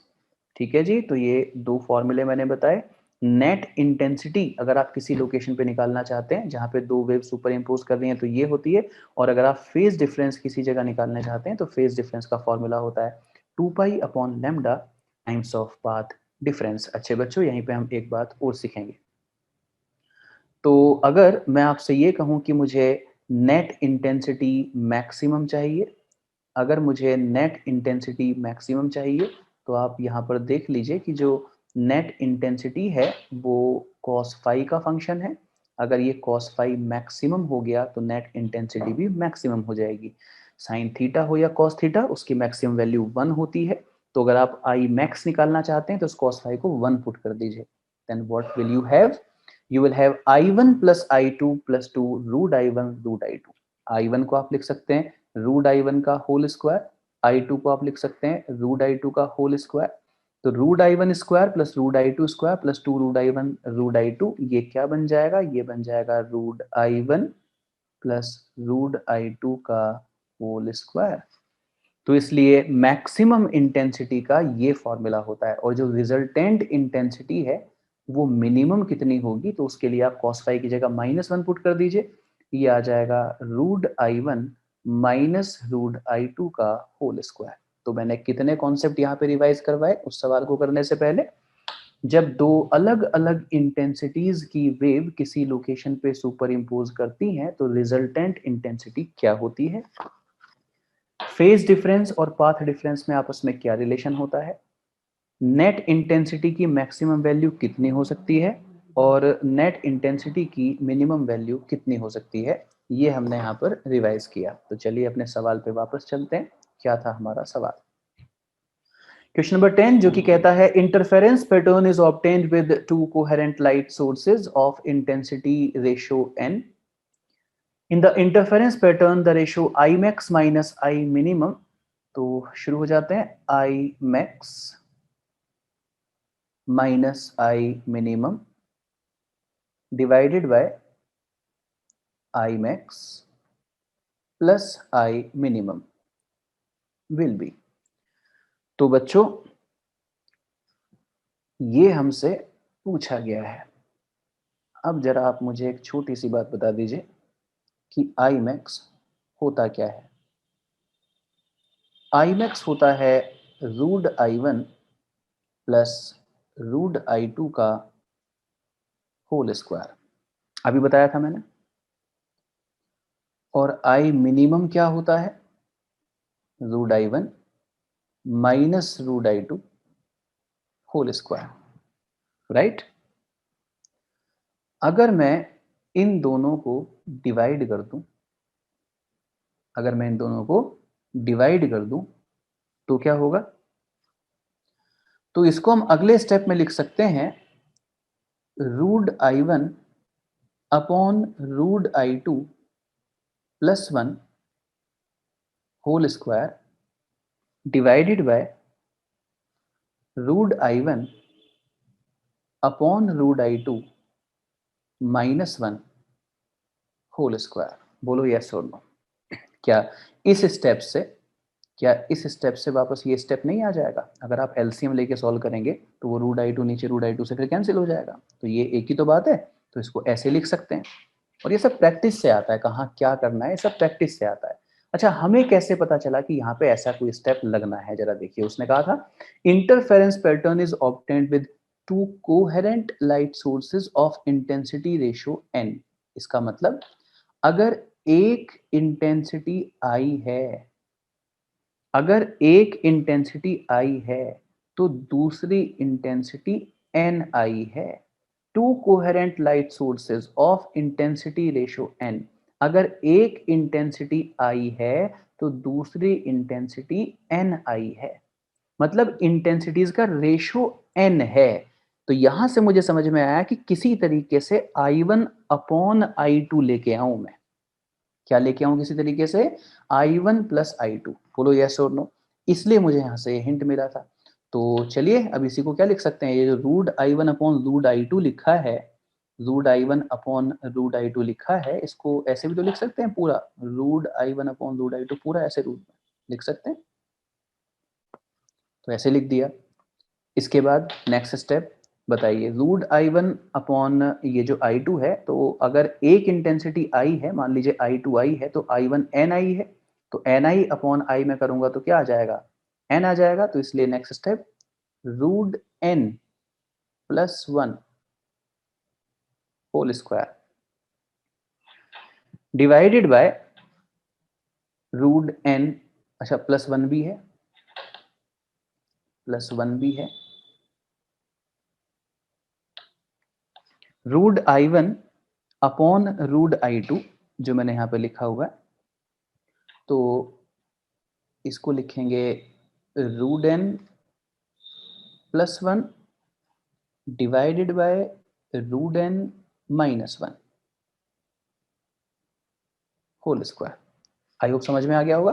S1: ठीक है जी, तो ये दो फॉर्मूले मैंने बताए। नेट इंटेंसिटी अगर आप किसी लोकेशन पे निकालना चाहते हैं जहां पे दो वेव सुपर इम्पोज कर रही हैं तो ये होती है, और अगर आप फेज डिफरेंस किसी जगह निकालना चाहते हैं तो फेज डिफरेंस का फॉर्मूला होता है 2 पाई/लैम्डा टाइम्स ऑफ पाथ डिफरेंस। अच्छे बच्चों यहीं पे हम एक बात और सीखेंगे। तो अगर मैं आपसे ये कहूं कि मुझे नेट इंटेंसिटी मैक्सिमम चाहिए, अगर मुझे नेट इंटेंसिटी मैक्सिमम चाहिए, तो आप यहाँ पर देख लीजिए कि जो नेट इंटेंसिटी है वो cos फाई का फंक्शन है। अगर ये cos फाई मैक्सिमम हो गया तो नेट इंटेंसिटी भी मैक्सिमम हो जाएगी। साइन थीटा हो या cos थीटा, उसकी मैक्सिमम वैल्यू 1 होती है। तो अगर आप आई मैक्स निकालना चाहते हैं तो उस cos फाई को 1 पुट कर दीजिए। Then what will you have? You will have I1 plus I2 plus 2 root I1 root I2। I1 को आप लिख सकते हैं रूट I1 का होल स्क्वायर, I2 को आप लिख सकते हैं रूट I2 का होल स्क्वायर। तो root I1 square plus root I2 square plus 2 root I1 root I2, ये क्या बन जाएगा? ये बन जाएगा root I1 plus root I2 का होल स्क्वायर। तो इसलिए मैक्सिमम इंटेंसिटी का ये फॉर्मूला होता है, और जो रिजल्टेंट इंटेंसिटी है वो मिनिमम कितनी होगी, तो उसके लिए आप cos फाई की जगह -1 पुट कर दीजिए। ये आ जाएगा root I1 minus root I2 का होल स्क्वायर। तो मैंने कितने कॉन्सेप्ट यहाँ पे रिवाइज करवाए उस सवाल को करने से पहले? जब दो अलग अलग इंटेंसिटीज की वेव किसी लोकेशन पे सुपर इम्पोज करती हैं तो रिजल्टेंट इंटेंसिटी क्या होती है, फेज डिफरेंस और पाथ डिफरेंस में आपस में क्या रिलेशन होता है, नेट इंटेंसिटी की मैक्सिमम वैल्यू कितनी हो सकती है, और नेट इंटेंसिटी की मिनिमम वैल्यू कितनी हो सकती है, ये हमने यहाँ पर रिवाइज किया। तो चलिए अपने सवाल पे वापस चलते हैं। क्या था हमारा सवाल? क्वेश्चन नंबर 10 जो कि कहता है interference pattern is obtained with two coherent light sources of intensity ratio n। In the interference pattern the ratio I max minus I minimum। तो शुरू हो जाते हैं। I max minus I minimum divided by I max plus I minimum will be. तो बच्चों ये हमसे पूछा गया है। अब जरा आप मुझे एक छोटी सी बात बता दीजिए कि I max होता क्या है? I max होता है root I1 plus root I2 का होल स्क्वायर, अभी बताया था मैंने। और I मिनिमम क्या होता है? Root I1 minus root I2 whole square, right. अगर मैं इन दोनों को डिवाइड कर दूं, अगर मैं इन दोनों को डिवाइड कर दूं तो क्या होगा? तो इसको हम अगले स्टेप में लिख सकते हैं √i1 upon √i2 plus 1 whole square divided by √i1 upon √i2 minus 1 whole square. बोलो यस और नो। क्या इस स्टेप से क्या इस स्टेप से वापस ये स्टेप नहीं आ जाएगा? अगर आप एलसीएम लेके सॉल्व करेंगे तो वो √i2 नीचे √i2 से फिर कैंसिल हो जाएगा। तो ये एक ही तो बात है, तो इसको ऐसे लिख सकते हैं। और ये सब प्रैक्टिस से आता है, कहाँ क्या करना है ये सब प्रैक्टिस से आता है। अच्छा, हमें कैसे पता चला कि यहाँ पे ऐसा कोई स्टेप लगना है? जरा देखिए, उसने कहा था interference pattern is obtained with two coherent light sources of intensity ratio n। इसका मतलब अगर एक इंटेंसिटी आई है, अगर एक इंटेंसिटी आई है तो दूसरी इंटेंसिटी एन आई है। Two coherent light sources of intensity ratio n. अगर एक इंटेंसिटी आई है तो दूसरी इंटेंसिटी एन आई है, मतलब इंटेंसिटीज का रेशियो एन है। तो यहां से मुझे समझ में आया कि किसी तरीके से I1 अपॉन I2 लेके आऊं मैं। क्या लेके आऊं किसी तरीके से? I1 plus I2। बोलो यस और नो। इसलिए मुझे यहाँ से हिंट मिला था। तो चलिए अब इसी को क्या लिख सकते हैं, ये जो √i1 अपॉन √i2 लिखा है, √i1 अपॉन √i2 लिखा है, इसको ऐसे भी तो लिख सकते हैं पूरा, √i1 अपॉन √i2 पूरा ऐसे रूप में लिख सकते हैं। तो ऐसे लिख दिया। इसके बाद नेक्स्ट स्टेप बताइए, √i1 अपॉन ये जो I2 है, तो अगर एक इंटेंसिटी I है, मान लीजिए I2 I है, तो I1 NI है, तो NI अपॉन I में करूंगा तो क्या आ जाएगा? N आ जाएगा। तो इसलिए next step √n plus 1 whole square divided by √n, अच्छा प्लस 1 भी है, प्लस 1 भी है, √i1 अपॉन √i2 जो मैंने यहाँ पे लिखा हुआ है, तो इसको लिखेंगे √n plus 1 divided by √n minus 1 whole square. I hope समझ में आ गया होगा,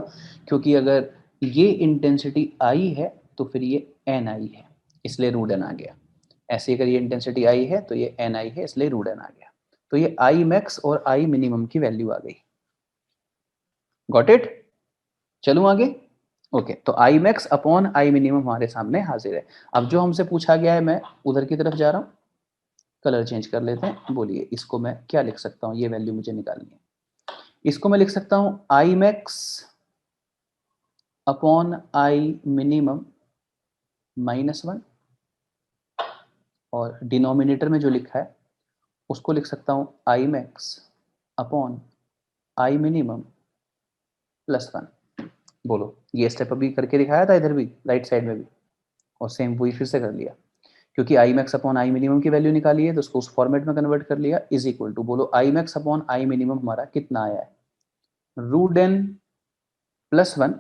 S1: क्योंकि अगर ये इंटेंसिटी आई है तो फिर ये एन आई है, इसलिए √n आ गया। ऐसे अगर ये इंटेंसिटी आई है तो ये एन आई है, इसलिए √n आ गया। तो ये आई मैक्स और आई मिनिमम की वैल्यू आ गई। Got it? चलूं आगे? ओके, तो आई मैक्स अपॉन आई मिनिमम हमारे सामने हाजिर है। अब जो हमसे पूछा गया है, मैं उधर की तरफ जा रहा हूँ। कलर चेंज कर लेते हैं। बोलिए इसको मैं क्या लिख सकता हूँ, ये वैल्यू मुझे निकालनी है। इसको मैं लिख सकता हूँ आई max upon I minimum minus 1, और डिनोमिनेटर में जो लिखा है उसको लिख सकता हूँ आई max upon I minimum plus 1। बोलो, ये स्टेप अभी करके दिखाया था इधर भी, राइट साइड में भी, और सेम वही फिर से कर लिया। क्योंकि आई मैक्स अपॉन आई मिनिमम की वैल्यू निकाली है तो उसको उस फॉर्मेट में कन्वर्ट कर लिया, इज इक्वल टू, बोलो I max upon I minimum हमारा कितना आया है? √n plus 1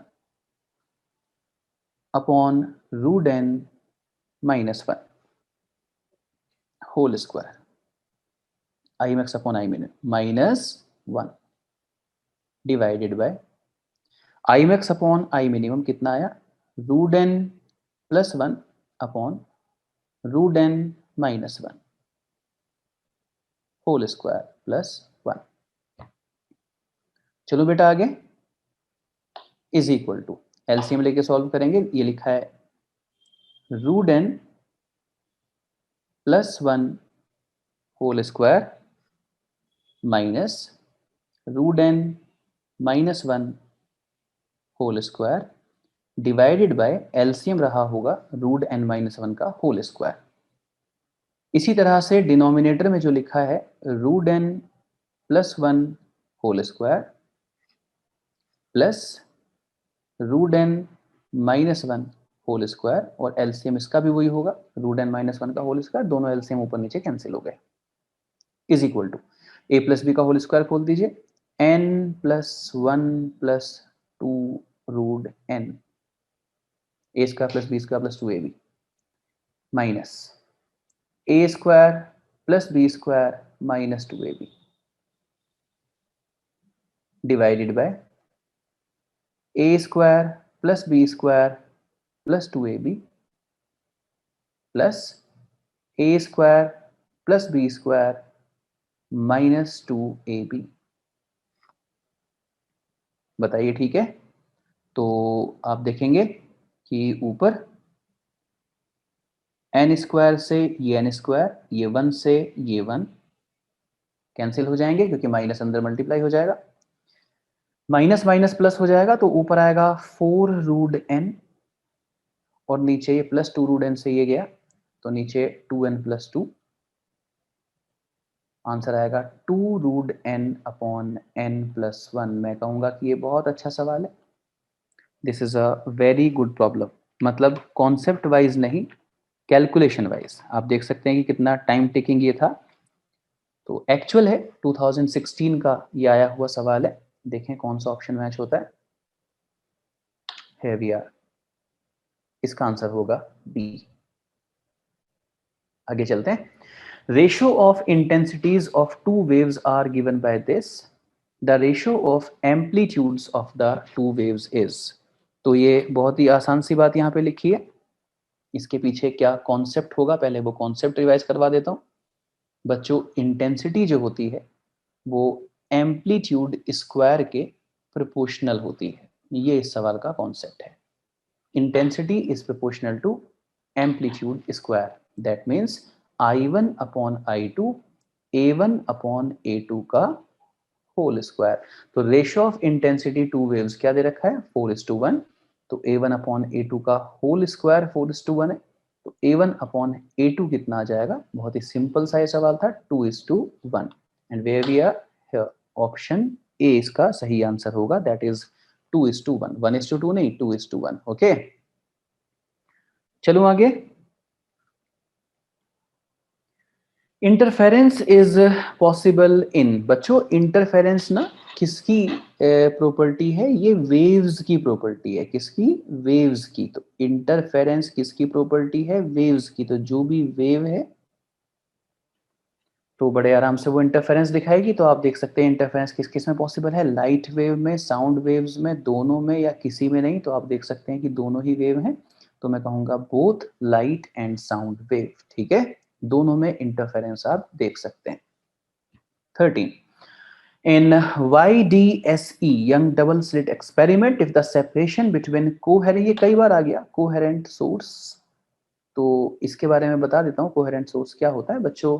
S1: upon √n minus 1 whole square, I max upon I minimum minus 1 divided by I max upon I minimum कितना आया? √n plus 1 upon √n minus 1 whole square plus 1। चलो बेटा आगे, is equal to, LCM लेके solve करेंगे। ये लिखा है √n plus 1 whole square minus √n minus 1 whole square divided by, LCM रहा होगा √n माइनस 1 का होल स्क्वायर। इसी तरह से डिनोमिनेटर में जो लिखा है √n plus 1 whole square plus √n minus 1 whole square, और एलसीएम इसका भी वही होगा, √n माइनस 1 का होल स्क्वायर, दोनों एलसीएम ऊपर नीचे कैंसिल हो गए। Is equal to a plus b का होल स्क्वायर खोल दीजिए, n plus 1 plus 2 root n, a square plus b square plus 2ab minus a square plus b square minus 2ab divided by a square plus b square plus 2ab plus a square plus b square minus 2ab। बताइए ठीक है। तो आप देखेंगे कि ऊपर N square से ये एन स्क्वायर, ये 1 से ये 1 कैंसिल हो जाएंगे क्योंकि माइनस अंदर मल्टीप्लाई हो जाएगा, माइनस माइनस प्लस हो जाएगा तो ऊपर आएगा 4 रूट एन और नीचे ये प्लस 2 रूट एन से ये गया तो नीचे 2n प्लस 2, आंसर आएगा 2 root n upon n plus 1। मैं कहूंगा कि ये बहुत अच्छा सवाल है। This is a very good problem, मतलब कॉन्सेप्ट वाइज नहीं, कैलकुलेशन वाइज आप देख सकते हैं कि कितना टाइम टेकिंग ये था। तो एक्चुअल है 2016 का ये आया हुआ सवाल है। देखें कौन सा ऑप्शन मैच होता है। Here we are, इसका आंसर होगा बी। आगे चलते हैं। Ratio of intensities of two waves are given by this, the ratio of amplitudes of the two waves is. तो ये बहुत ही आसान सी बात यहाँ पे लिखी है, इसके पीछे क्या कॉन्सेप्ट होगा पहले वो कॉन्सेप्ट रिवाइज करवा देता हूँ। बच्चों इंटेंसिटी जो होती है वो एम्पलीट्यूड स्क्वायर के प्रोपोर्शनल होती है, ये इस सवाल का कॉन्सेप्ट है। Intensity is proportional to amplitude square, that means I1 upon I2 A1 upon A2 का होल स्क्वायर। तो ratio of intensity two waves क्या दे रखा है 4:1, तो A1 अपॉन A2 का होल स्क्वायर 4:1 है, तो A1 अपॉन A2 कितना आ जाएगा। बहुत ही सिंपल सा ये सवाल था, 2:1 and where we are here option A इसका सही आंसर होगा, दैट इज 2:1, 1:2 नहीं 2:1। ओके चलो आगे। इंटरफेरेंस इज पॉसिबल इन, बच्चों इंटरफेरेंस ना किसकी प्रॉपर्टी है, ये वेव्स की प्रॉपर्टी है। किसकी, वेव्स की। तो इंटरफेरेंस किसकी प्रॉपर्टी है, वेव्स की। तो जो भी वेव है तो बड़े आराम से वो इंटरफेरेंस दिखाएगी। तो आप देख सकते हैं इंटरफेरेंस किस किस में पॉसिबल है, लाइट वेव में, साउंड वेव्स में, दोनों में या किसी में नहीं। तो आप देख सकते हैं कि दोनों ही वेव हैं, तो मैं कहूंगा both light and sound wave. ठीक है, दोनों में इंटरफेरेंस आप देख सकते हैं। 13 in YDSE young double slit experiment, if the separation between coherent, ये कई बार आ गया coherent source, तो इसके बारे में बता देता हूँ कोहेरेंट सोर्स क्या होता है बच्चों।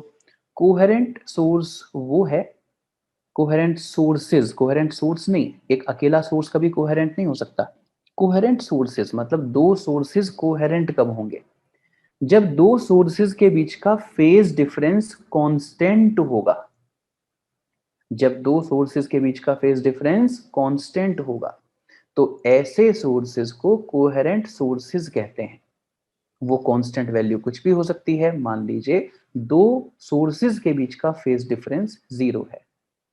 S1: कोहेरेंट सोर्स वो है, कोहेरेंट सोर्सेज, कोहेरेंट सोर्स नहीं, एक अकेला सोर्स कभी कोहेरेंट नहीं हो सकता। कोहेरेंट सोर्सेज मतलब दो सोर्सेज कोहेरेंट कब होंगे, जब दो सोर्सेज के बीच का फेज डिफरेंस कांस्टेंट होगा। जब दो सोर्सेज के बीच का फेज डिफरेंस कांस्टेंट होगा तो ऐसे सोर्सेज को कोहेरेंट सोर्सेज कहते हैं। वो कांस्टेंट वैल्यू कुछ भी हो सकती है, मान लीजिए दो सोर्सेज के बीच का फेज डिफरेंस 0 है,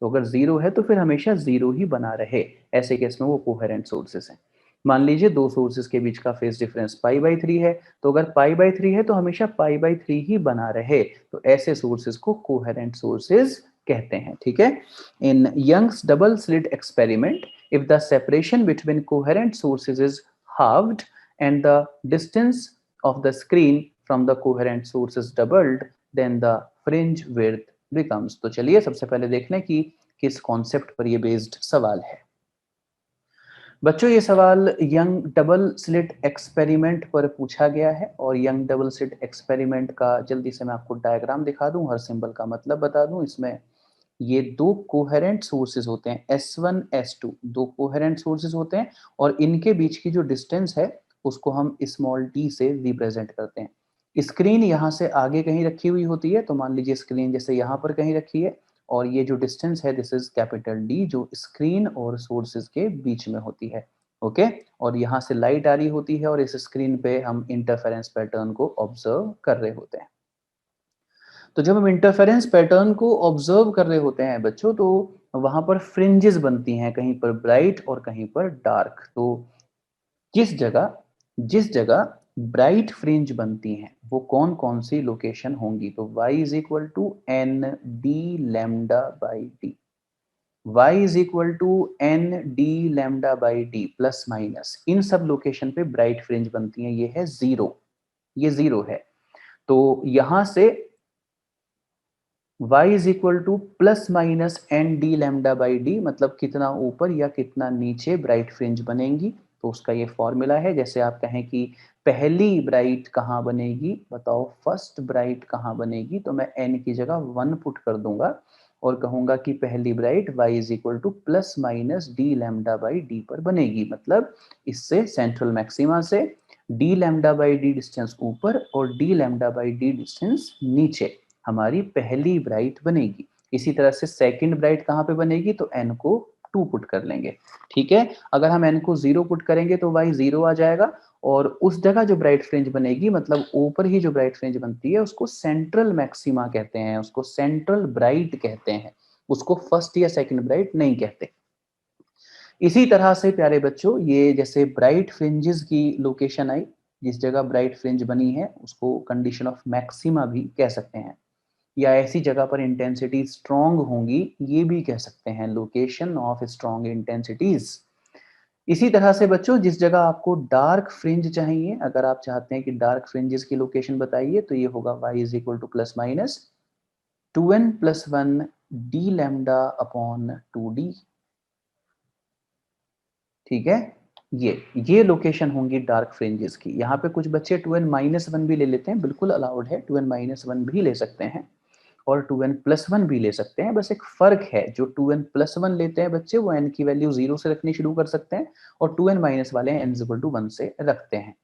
S1: तो अगर 0 है तो फिर हमेशा 0 ही बना रहे, ऐसे केस में वो कोहेरेंट सोर्सेज हैं। मान लीजिए दो सोर्सेज के बीच का फेज डिफरेंस π/3 है, तो अगर π/3 है तो हमेशा π/3 ही बना रहे, तो ऐसे सोर्सेज को कोहेरेंट सोर्सेज कहते हैं। ठीक है, in Young's double slit experiment, if the separation between coherent sources is halved and the distance of the screen from the coherent source is doubled, then the fringe width becomes। तो चलिए सबसे पहले देख लें कि किस कॉन्सेप्ट पर ये बेस्ड सवाल है। बच्चों ये सवाल यंग डबल स्लिट एक्सपेरिमेंट पर पूछा गया है, और यंग डबल स्लिट एक्सपेरिमेंट का जल्दी से मैं आपको डायग्राम दिखा दूं, हर सिंबल का मतलब बता दूं। इसमें ये दो कोहेरेंट सोर्सेज होते हैं S1 S2, दो कोहेरेंट सोर्सेज होते हैं, और इनके बीच की जो डिस्टेंस है उसको हम स्मॉल डी से रिप्रेजेंट करते हैं। स्क्रीन यहाँ से आगे कहीं रखी हुई होती है, तो मान लीजिए स्क्रीन जैसे यहाँ पर कहीं रखी है, और ये जो डिस्टेंस है दिस इज कैपिटल डी, जो स्क्रीन और सोर्सेज के बीच में होती है। ओके, और यहाँ से लाइट आ रही होती है और इस स्क्रीन पे हम इंटरफेरेंस पैटर्न को ऑब्जर्व कर रहे होते हैं। तो जब हम इंटरफेरेंस पैटर्न को ऑब्जर्व कर रहे होते हैं बच्चों, तो वहां पर फ्रिंजेस बनती हैं, कहीं पर ब्राइट और कहीं पर डार्क। तो जिस जगह ब्राइट फ्रिंज बनती हैं वो कौन कौन सी लोकेशन होंगी? तो y is equal to N D lambda by D, y is equal to N D lambda by D plus minus, इन सब लोकेशन पे ब्राइट फ्रिंज बनती हैं। ये है जीरो, ये जीरो है। तो यहां से y is equal to plus minus n D lambda by d, मतलब कितना ऊपर या कितना नीचे ब्राइट फ्रिंज बनेंगी। तो उसका ये फॉर्मूला है। जैसे आप कहें कि पहली ब्राइट कहाँ बनेगी, बताओ फर्स्ट ब्राइट कहाँ बनेगी, तो मैं n की जगह 1 पुट कर दूंगा और कहूंगा कि पहली bright y is equal to plus minus D lambda by D पर बनेगी। मतलब इससे सेंट्रल मैक्सिमा से D lambda by D distance ऊपर और D lambda by D distance नीचे हमारी पहली ब्राइट बनेगी। इसी तरह से सेकंड ब्राइट कहाँ पे बनेगी, तो n को 2 पुट कर लेंगे। ठीक है, अगर हम n को 0 पुट करेंगे तो y 0 आ जाएगा और उस जगह जो ब्राइट फ्रिंज बनेगी, मतलब ऊपर ही जो ब्राइट फ्रिंज बनती है, उसको सेंट्रल मैक्सिमा कहते हैं, उसको सेंट्रल ब्राइट कहते हैं, उसको फर्स्ट या सेकंड ब्राइट नहीं कहते। इसी तरह से प्यारे बच्चों, ये जैसे ब्राइट फ्रिंजेस की लोकेशन आई, जिस जगह ब्राइट फ्रिंज बनी है उसको कंडीशन ऑफ मैक्सिमा भी कह सकते हैं, या ऐसी जगह पर इंटेंसिटी स्ट्रॉन्ग होंगी ये भी कह सकते हैं, लोकेशन ऑफ स्ट्रॉन्ग इंटेंसिटीज। इसी तरह से बच्चों, जिस जगह आपको डार्क फ्रिंज चाहिए, अगर आप चाहते हैं कि डार्क फ्रिंजेस की लोकेशन बताइए, तो ये होगा y is equal to plus minus 2n plus 1 d lambda upon 2d। ठीक है, ये लोकेशन होंगी डार्क फ्रिंजेस की। यहाँ पे कुछ बच्चे 2n माइनस 1 भी ले लेते हैं, बिल्कुल अलाउड है, 2n माइनस 1 भी ले सकते हैं और 2n प्लस 1 भी ले सकते हैं। बस एक फर्क है, जो 2n प्लस 1 लेते हैं बच्चे वो n की वैल्यू 0 से रखनी शुरू कर सकते हैं और 2n माइनस वाले n इक्वल टू 1 से रखते हैं।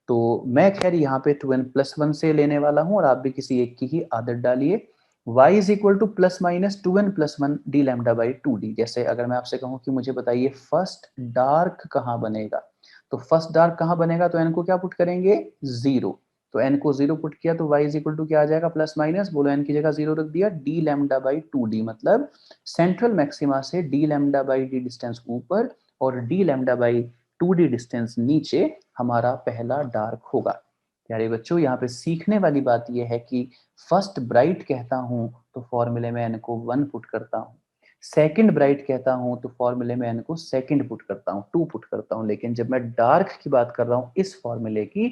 S1: तो मैं खैर यहाँ पे 2n प्लस 1 से लेने वाला हूँ और आप भी किसी एक की ही आदत डालिए। y is equal to plus minus 2n plus 1 d lambda by 2d। जैसे अगर मैं आपसे कहूँ कि मुझे बताइए फर्स्ट डार्क कहाँ बनेगा, तो फर्स्ट डार्क कहाँ बनेगा, तो n को क्या पुट करेंगे, 0। तो n को 0 पुट किया तो y इज इक्वल टू क्या आ जाएगा, प्लस माइनस, बोलो n की जगह 0 रख दिया, डी लैम्डा बाई 2d, मतलब सेंट्रल मैक्सिमा से D lambda by D distance ऊपर और D lambda by 2d distance नीचे हमारा पहला डार्क होगा। प्यारे बच्चों, यहाँ पे सीखने वाली बात यह है कि फर्स्ट ब्राइट कहता हूं तो फॉर्मूले में n को 1 पुट करता हूं, सेकंड ब्राइट कहता हूं तो फॉर्मूले में n को सेकंड पुट करता हूं, 2 पुट करता हूं। लेकिन जब मैं डार्क की बात कर रहा हूं इस फॉर्मूले की,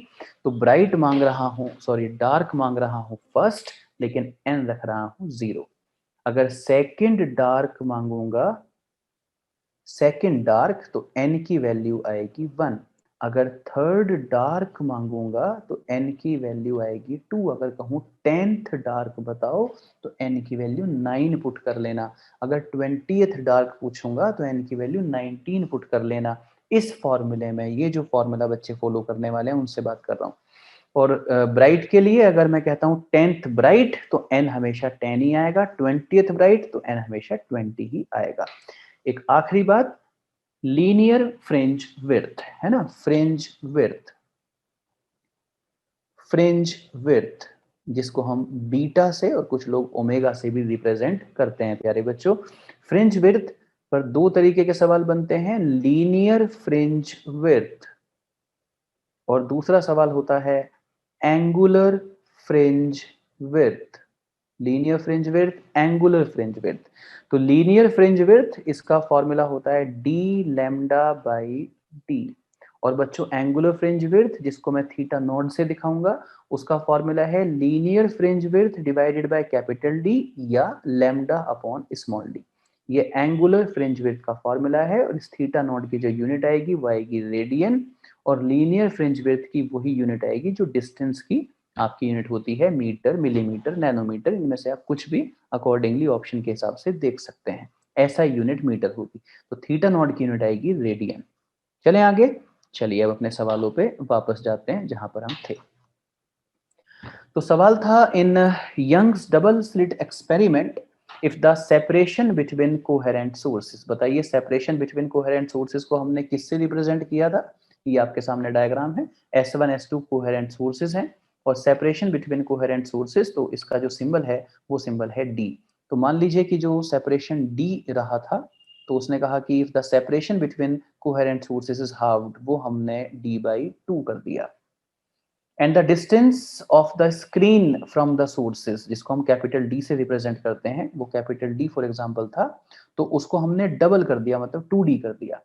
S1: तो ब्राइट मांग रहा हूं, सॉरी डार्क मांग रहा हूं फर्स्ट, लेकिन n रख रहा हूं 0। अगर सेकंड डार्क मांगूंगा, सेकंड डार्क, तो n की वैल्यू आएगी 1। अगर थर्ड डार्क मांगूंगा तो n की वैल्यू आएगी 2। अगर कहूँ 10th डार्क बताओ तो n की वैल्यू 9 पुट कर लेना। अगर 20th डार्क पूछूंगा तो n की वैल्यू 19 पुट कर लेना। इस फॉर्मूले में, ये जो फॉर्मूला बच्चे फॉलो करने वाले हैं उनसे बात कर रहा हूँ। और ब्राइट के लिए अगर मैं कहता हूँ 10th ब्राइट तो n हमेशा 10 ही आएगा, 20th ब्राइट तो n हमेशा 20 ही आएगा। एक आखिरी बात, लीनियर फ्रिंज विड्थ है ना, फ्रिंज विड्थ जिसको हम बीटा से और कुछ लोग ओमेगा से भी रिप्रेजेंट करते हैं। प्यारे बच्चों, फ्रिंज विड्थ पर दो तरीके के सवाल बनते हैं, लीनियर फ्रिंज विड्थ और दूसरा सवाल होता है angular fringe width. Linear fringe width, angular fringe width. तो लीनियर फ्रिंज विड्थ, इसका फॉर्मूला होता है डी लैम्डा बाई डी। और बच्चों एंगुलर फ्रिंज विड्थ, जिसको मैं थीटा नॉट से दिखाऊंगा, उसका फॉर्मूला है linear fringe width divided by capital D या लैम्डा अपॉन स्मॉल डी। ये एंगुलर फ्रिंज विड्थ का फॉर्मूला है और इस थीटा नॉट की जो यूनिट आएगी वो आएगी रेडियन, और लीनियर फ्रिंज विड्थ की वही यूनिट आएगी जो डिस्टेंस की आपकी यूनिट होती है, मीटर, मिलीमीटर, नैनोमीटर, इनमें से आप कुछ भी अकॉर्डिंगली ऑप्शन के हिसाब से देख सकते हैं। ऐसा यूनिट मीटर होगी। तो थीटा नॉट की यूनिट आएगी रेडियन। चलें आगे, चलिए अब अपने सवालों पे वापस जाते हैं जहां पर हम थे। तो सवाल था, in Young's double slit experiment if the separation between coherent sources, बताइए सेपरेशन बिटवीन कोहेरेंट सोर्सेज को हमने किससे रिप्रेजेंट किया था? ये आपके सामने डायग्राम है, S1 S2 कोहेरेंट सोर्सेज हैं, और सेपरेशन बिटवीन कोहेरेंट सोर्सेज, तो इसका जो सिंबल है वो सिंबल है डी। तो मान लीजिए कि जो सेपरेशन डी रहा था, तो उसने कहा कि if the separation between coherent sources is halved, वो हमने d/2 कर दिया। And the distance of the screen from the sources, जिसको हम कैपिटल डी से रिप्रेजेंट करते हैं, वो कैपिटल डी फॉर एग्जांपल था, तो उसको हमने डबल कर दिया, मतलब 2d कर दिया।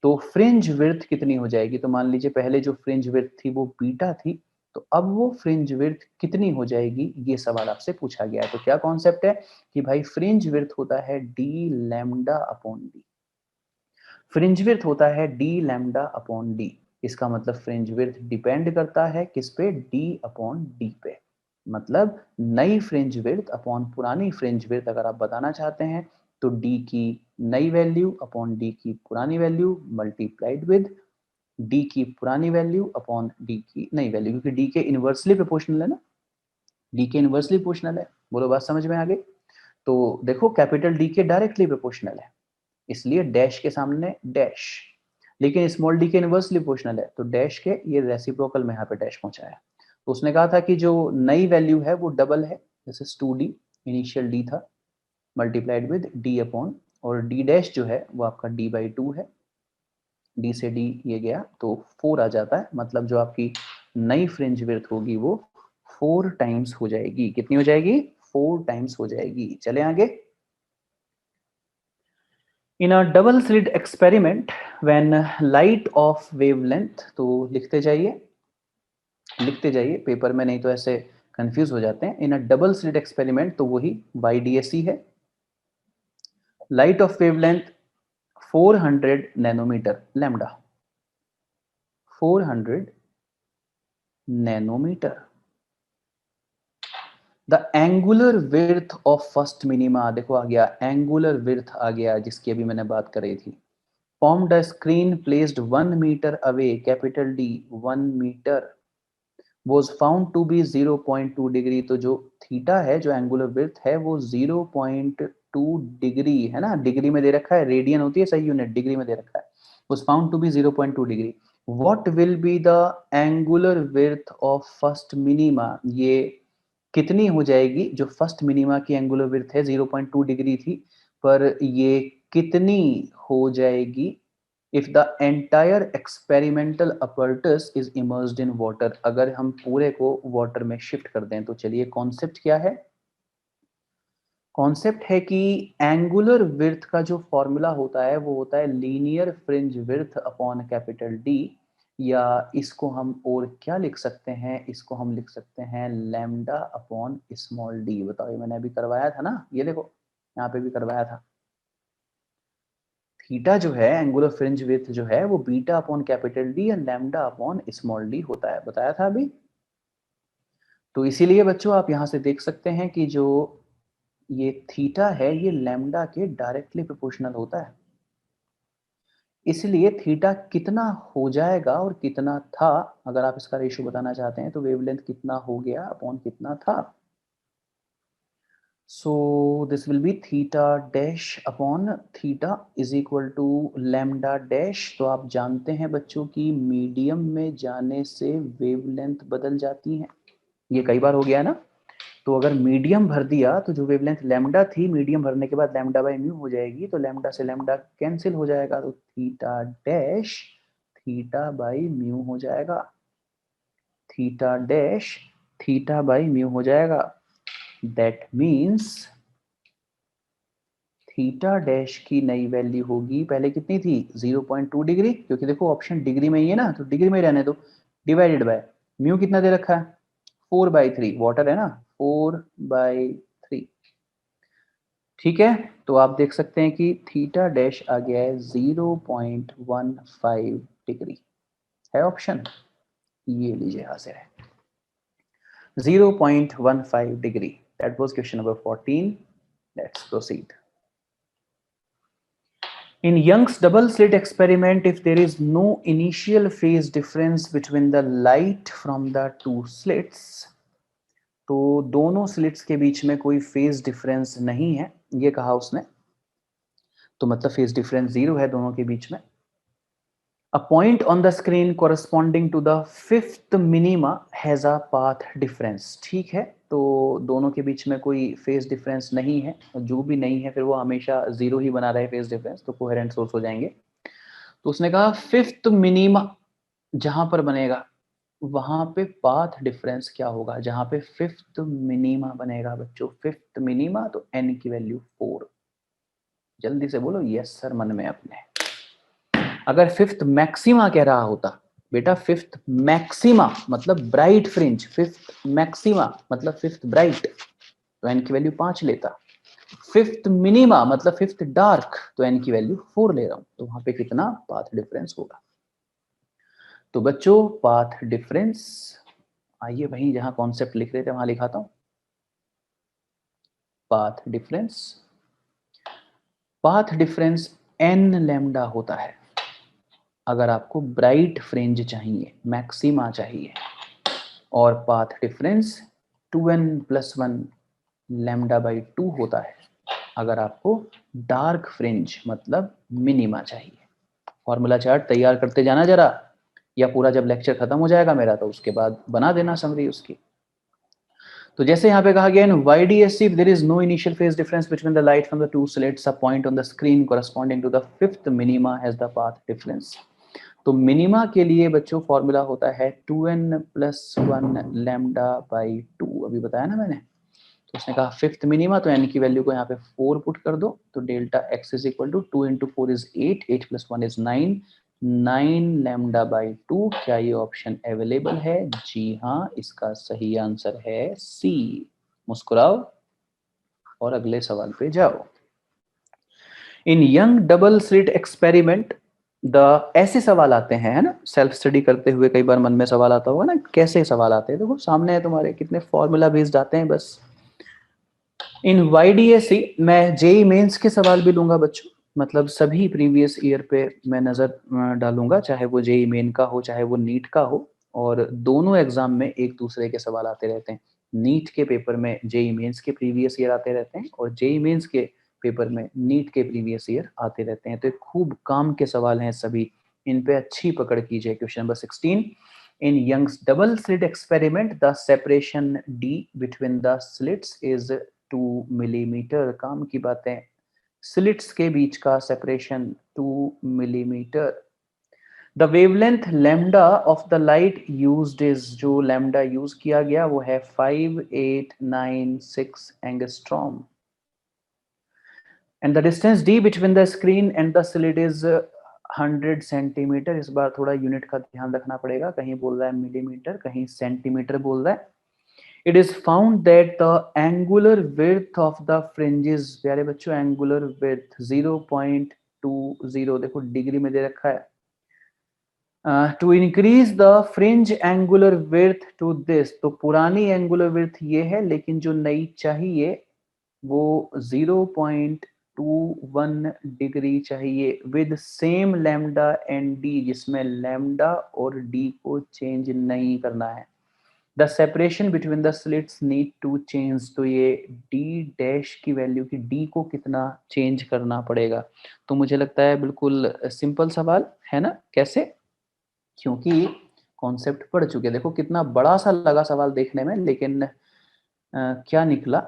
S1: तो फ्रिंज विड्थ कितनी हो जाएगी? तो मान लीजिए पहले जो फ्रिंज विड्थ थी वो बीटा थी, तो अब वो फ्रिंज विड्थ कितनी हो जाएगी, ये सवाल आपसे पूछा गया है। तो क्या कॉन्सेप्ट है कि भाई फ्रिंज विड्थ होता है D lambda upon D. Fringe width होता है डी लैम्डा अपॉन डी। इसका मतलब फ्रिंज विड्थ डिपेंड करता है किस पे? डी अपॉन डी पे। मतलब नई फ्रिंज विड्थ अपॉन पुरानी फ्रिंज विड्थ अगर आप बताना चाहते हैं, तो डी की नई वैल्यू अपॉन डी की पुरानी वैल्यू मल्टीप्लाइड विद डी की पुरानी वैल्यू अपॉन डी की नई वैल्यू, क्योंकि डी के इनवर्सली प्रोपोर्शनल है ना, डी के इनवर्सली प्रोपोर्शनल है। बोलो बात समझ में आ गई? तो देखो कैपिटल डी के डायरेक्टली प्रोपोर्शनल है, इसलिए डैश के सामने डैश, लेकिन स्मॉल डी के इनवर्सली प्रोपोर्शनल है, तो डैश के ये रेसिप्रोकल में यहाँ पे डैश पहुंचाया। तो उसने कहा था कि जो नई वैल्यू है वो डबल है, जैसे 2d, इनिशियल डी था, मल्टीप्लाइड विद डी अपॉन, और डी डैश जो है वो आपका d/2 है, डी से डी ये गया तो 4 आ जाता है। मतलब जो आपकी नई फ्रिंज विड्थ होगी वो 4 टाइम्स हो जाएगी। कितनी हो जाएगी? 4 टाइम्स हो जाएगी। चले आगे। In a double slit experiment when light of wavelength, तो लिखते जाइए लिखते जाइए पेपर में, नहीं तो ऐसे कंफ्यूज हो जाते हैं। In a double slit experiment, तो वही YDAC है। Light of wavelength 400 nanometre lambda, 400 nanometre. The angular width of first minima, देखो आ गया एंगुलर विड्थ आ गया, जिसकी अभी मैंने बात करी थी। Formed a screen placed 1 metre away, capital D 1 metre, was found to be 0.2 degree. तो जो थीटा है, जो एंगुलर विड्थ है, वो 0.2 डिग्री है ना, डिग्री में दे रखा है, रेडियन होती है सही यूनिट, डिग्री में दे रखा है। was found to be 0.2 degree. what will be the angular width of first minima, ये कितनी हो जाएगी? जो फर्स्ट मिनिमा की एंगुलर विड्थ है 0.2 डिग्री थी, पर ये कितनी हो जाएगी if the entire experimental apparatus is immersed in water, अगर हम पूरे को वाटर में शिफ्ट कर दें। तो चलिए कॉन्सेप्ट क्या है? कॉन्सेप्ट है कि एंगुलर विड्थ का जो फॉर्मूला होता है वो होता है linear fringe width upon capital D, या इसको हम और क्या लिख सकते हैं? इसको हम लिख सकते हैं लैम्डा अपॉन स्मॉल डी। बताओ, ये मैंने अभी करवाया था ना, ये देखो यहाँ पे भी करवाया था। थीटा जो है, एंगुलर फ्रिंज विड्थ जो है, वो बीटा अपॉन कैपिटल डी या लैम्डा अपॉन स्मॉल डी होता है, बताया था अभी। तो इसीलिए बच्चों आप यहां से देख सकते हैं कि जो ये थीटा है ये लैम्डा के डायरेक्टली प्रोपोर्शनल होता है, इसलिए थीटा कितना हो जाएगा और कितना था, अगर आप इसका रेशियो बताना चाहते हैं, तो वेवलेंथ कितना हो गया अपॉन कितना था। So this will be theta dash upon theta is equal to lambda dash. तो आप जानते हैं बच्चों की मीडियम में जाने से वेवलेंथ बदल जाती है, ये कई बार हो गया ना। तो अगर मीडियम भर दिया तो जो वेवलेंथ लैम्डा थी, मीडियम भरने के बाद लैम्डा बाई म्यू हो जाएगी, तो लैम्डा से लैम्डा कैंसिल हो जाएगा, तो theta dash theta by mu हो जाएगा, theta dash theta by mu हो जाएगा। दैट मीन्स थीटा डैश की नई वैल्यू होगी, पहले कितनी थी 0.2 डिग्री, क्योंकि देखो ऑप्शन डिग्री में ही है ना, तो डिग्री में ही रहने दो, डिवाइडेड बाय म्यू कितना दे रखा है 4/3, वाटर है ना 4/3। ठीक है, तो आप देख सकते हैं कि थीटा डैश आ गया है 0.15 डिग्री, है ऑप्शन, ये लीजिए यहां से है 0.15 degree. That was question number 14। Let's proceed. In Young's double slit experiment, if there is no initial phase difference between the light from the two slits, तो दोनों स्लिट्स के बीच में कोई फेज डिफरेंस नहीं है, ये कहा उसने, तो मतलब फेज डिफरेंस 0 है दोनों के बीच में। A point on the screen corresponding to the fifth minima has a path difference. ठीक है, तो दोनों के बीच में कोई फेज डिफरेंस नहीं है, जो भी नहीं है फिर वो हमेशा जीरो ही बना रहे फेज डिफरेंस, तो कोहेरेंट सोर्स हो जाएंगे। तो उसने कहा फिफ्थ मिनिमा जहां पर बनेगा वहां पे पाथ डिफरेंस क्या होगा, जहां पे फिफ्थ मिनिमा बनेगा बच्चों, फिफ्थ मिनिमा तो n की वैल्यू 4। जल्दी से बोलो यस सर मन में अपने। अगर फिफ्थ मैक्सिमा कह रहा होता बेटा, फिफ्थ मैक्सिमा मतलब ब्राइट फ्रिंज, फिफ्थ मैक्सिमा मतलब फिफ्थ ब्राइट, तो n की वैल्यू 5 लेता। फिफ्थ मिनिमा मतलब फिफ्थ डार्क, तो n की वैल्यू 4 ले रहा हूं, तो वहां पे कितना पाथ डिफरेंस होगा। तो बच्चों पाथ डिफरेंस, आइए वहीं जहां कॉन्सेप्ट लिख रहे थे वहां लिखाता हूं। Path difference, path difference n lambda होता है अगर आपको ब्राइट फ्रिंज चाहिए, मैक्सिमा चाहिए, और path difference 2n plus 1 lambda by 2 होता है अगर आपको डार्क फ्रिंज मतलब मिनिमा चाहिए। फॉर्मूला चार्ट तैयार करते जाना जरा, या पूरा जब लेक्चर खत्म हो जाएगा मेरा तो उसके बाद बना देना समरी उसकी। तो जैसे यहाँ पे कहा गया in YDSC there is no initial phase difference between the light from the two slits, a point on the screen corresponding to the fifth minima has the path difference. तो मिनिमा के लिए बच्चों फॉर्मूला होता है 2n plus 1 lambda by 2, अभी बताया ना मैंने। तो उसने कहा फिफ्थ मिनिमा, तो n की वैल्यू को यहाँ पे 4 पुट कर दो, तो delta x is equal to 2 into 4 is 8, 8 plus 1 is 9, 9 lambda by 2। क्या ये ऑप्शन अवेलेबल है? जी हाँ, इसका सही आंसर है सी। मुस्कुराओ और अगले सवाल पे जाओ। In Young double slit experiment the, ऐसे सवाल आते हैं है ना, सेल्फ स्टडी करते हुए कई बार मन में सवाल आता होगा ना, कैसे सवाल आते हैं, देखो सामने है तुम्हारे, कितने फॉर्मूला बेस्ड आते हैं बस। इन YDSC मैं जेई मेंस के सवाल भी लूंगा बच्चों, मतलब सभी प्रीवियस ईयर पे मैं नजर डालूंगा, चाहे वो जेई मेन का हो चाहे वो नीट का हो, और दोनों एग्जाम में एक दूसरे के सवाल आते रहते हैं। नीट के पेपर में जेई मेंस के प्रीवियस ईयर आते रहते हैं, और जेई मेंस के पेपर में नीट के प्रीवियस ईयर आते रहते हैं। तो खूब काम के सवाल हैं सभी, इन पे अच्छी पकड़ कीजिए। Question number 16, in Young's double slit experiment, the separation d between the slits is 2 millimetre. काम की बातें, स्लिट्स के बीच का separation 2 millimetre. The wavelength lambda of the light used is, जो लैम्डा यूज किया गया वो है 5896 angstrom, and the distance d between the screen and the slit is 100 centimetre. इस बार थोड़ा यूनिट का ध्यान रखना पड़ेगा, कहीं बोल रहा है मिलीमीटर, कहीं सेंटीमीटर बोल रहा है। It is found that the angular width of the fringes, प्यारे बच्चों angular width 0.20, देखो डिग्री में दे रखा है। To increase the fringe angular width to this, तो पुरानी angular width ये है, लेकिन जो नई चाहिए वो 0.21 डिग्री चाहिए, with same lambda and d, जिसमें लैम्डा और डी को चेंज नहीं करना है। The separation between the slits need to change, तो ये डी डैश की वैल्यू की डी को कितना चेंज करना पड़ेगा। तो मुझे लगता है बिल्कुल सिंपल सवाल है ना, कैसे, क्योंकि कॉन्सेप्ट पढ़ चुके। देखो कितना बड़ा सा लगा सवाल देखने में, लेकिन क्या निकला,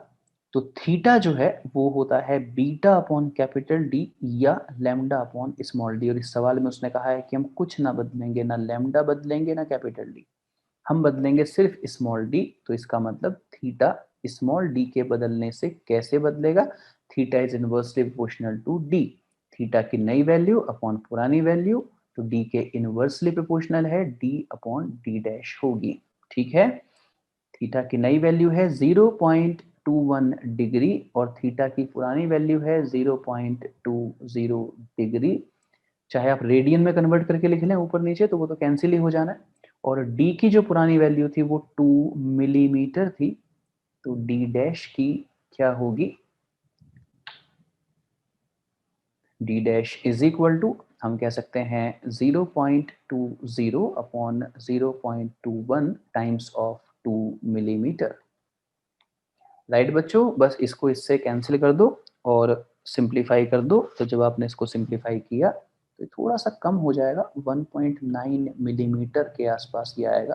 S1: तो थीटा जो है वो होता है बीटा अपॉन कैपिटल डी या लैम्डा अपॉन स्मॉल डी। और इस सवाल में उसने कहा है कि हम कुछ ना बदलेंगे, ना लैम्डा बदलेंगे ना कैपिटल डी, हम बदलेंगे सिर्फ स्मॉल डी। तो इसका मतलब थीटा स्मॉल डी के बदलने से कैसे बदलेगा, theta is inversely proportional to d. Theta की नई वैल्यू अपॉन पुरानी वैल्यू, तो डी के इनवर्सली प्रोपोर्शनल है, डी अपॉन डी डैश होगी। ठीक है, थीटा की नई वैल्यू है 0.21 डिग्री और थीटा की पुरानी वैल्यू है 0.20 डिग्री। चाहे आप रेडियन में कन्वर्ट करके लिख लें ऊपर नीचे, तो वो तो कैंसिल ही हो जाना है। और डी की जो पुरानी वैल्यू थी वो 2 मिलीमीटर थी, तो डी डैश की क्या होगी, d dash is equal to, हम कह सकते हैं 0.20 upon 0.21 times of 2 millimetre. Right बच्चों, बस इसको इससे कैंसिल कर दो और सिंप्लीफाई कर दो। तो जब आपने इसको सिंप्लीफाई किया तो थोड़ा सा कम हो जाएगा, 1.9 मिलीमीटर के आसपास ये आएगा,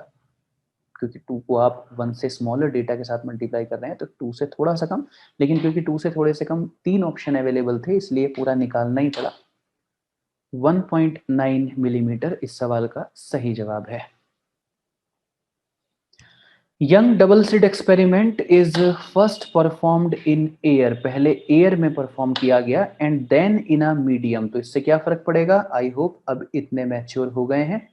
S1: क्योंकि 2 को आप 1 से स्मॉलर डेटा के साथ मल्टीप्लाई कर रहे हैं तो 2 से थोड़ा सा कम, लेकिन क्योंकि 2 से थोड़े से कम 3 ऑप्शन अवेलेबल थे इसलिए पूरा निकालना ही पड़ा। 1.9 मिलीमीटर इस सवाल का सही जवाब है। Young double slit experiment is first performed in air, पहले एयर में परफॉर्म किया गया, and then in a medium. तो इससे क्या फर्क पड़ेगा? आई होप अब इतने मैच्योर हो गए हैं।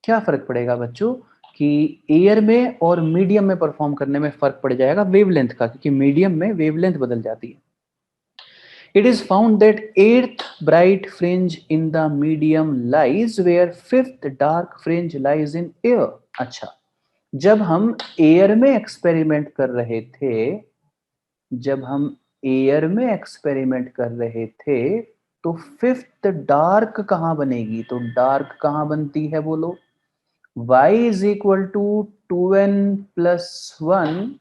S1: क्या फर्क पड़ेगा बच्चों कि एयर में और मीडियम में परफॉर्म करने में फर्क पड़ जाएगा वेवलेंथ का, क्योंकि मीडियम में वेवलेंथ बदल जाती है। It is found that eighth bright fringe in the medium lies where fifth dark fringe lies in air. अच्छा, जब हम एयर में एक्सपेरिमेंट कर रहे थे, जब हम एयर में एक्सपेरिमेंट कर रहे थे तो फिफ्थ डार्क कहां बनेगी? तो डार्क कहां बनती है बोलो? y is equal to 2n plus 1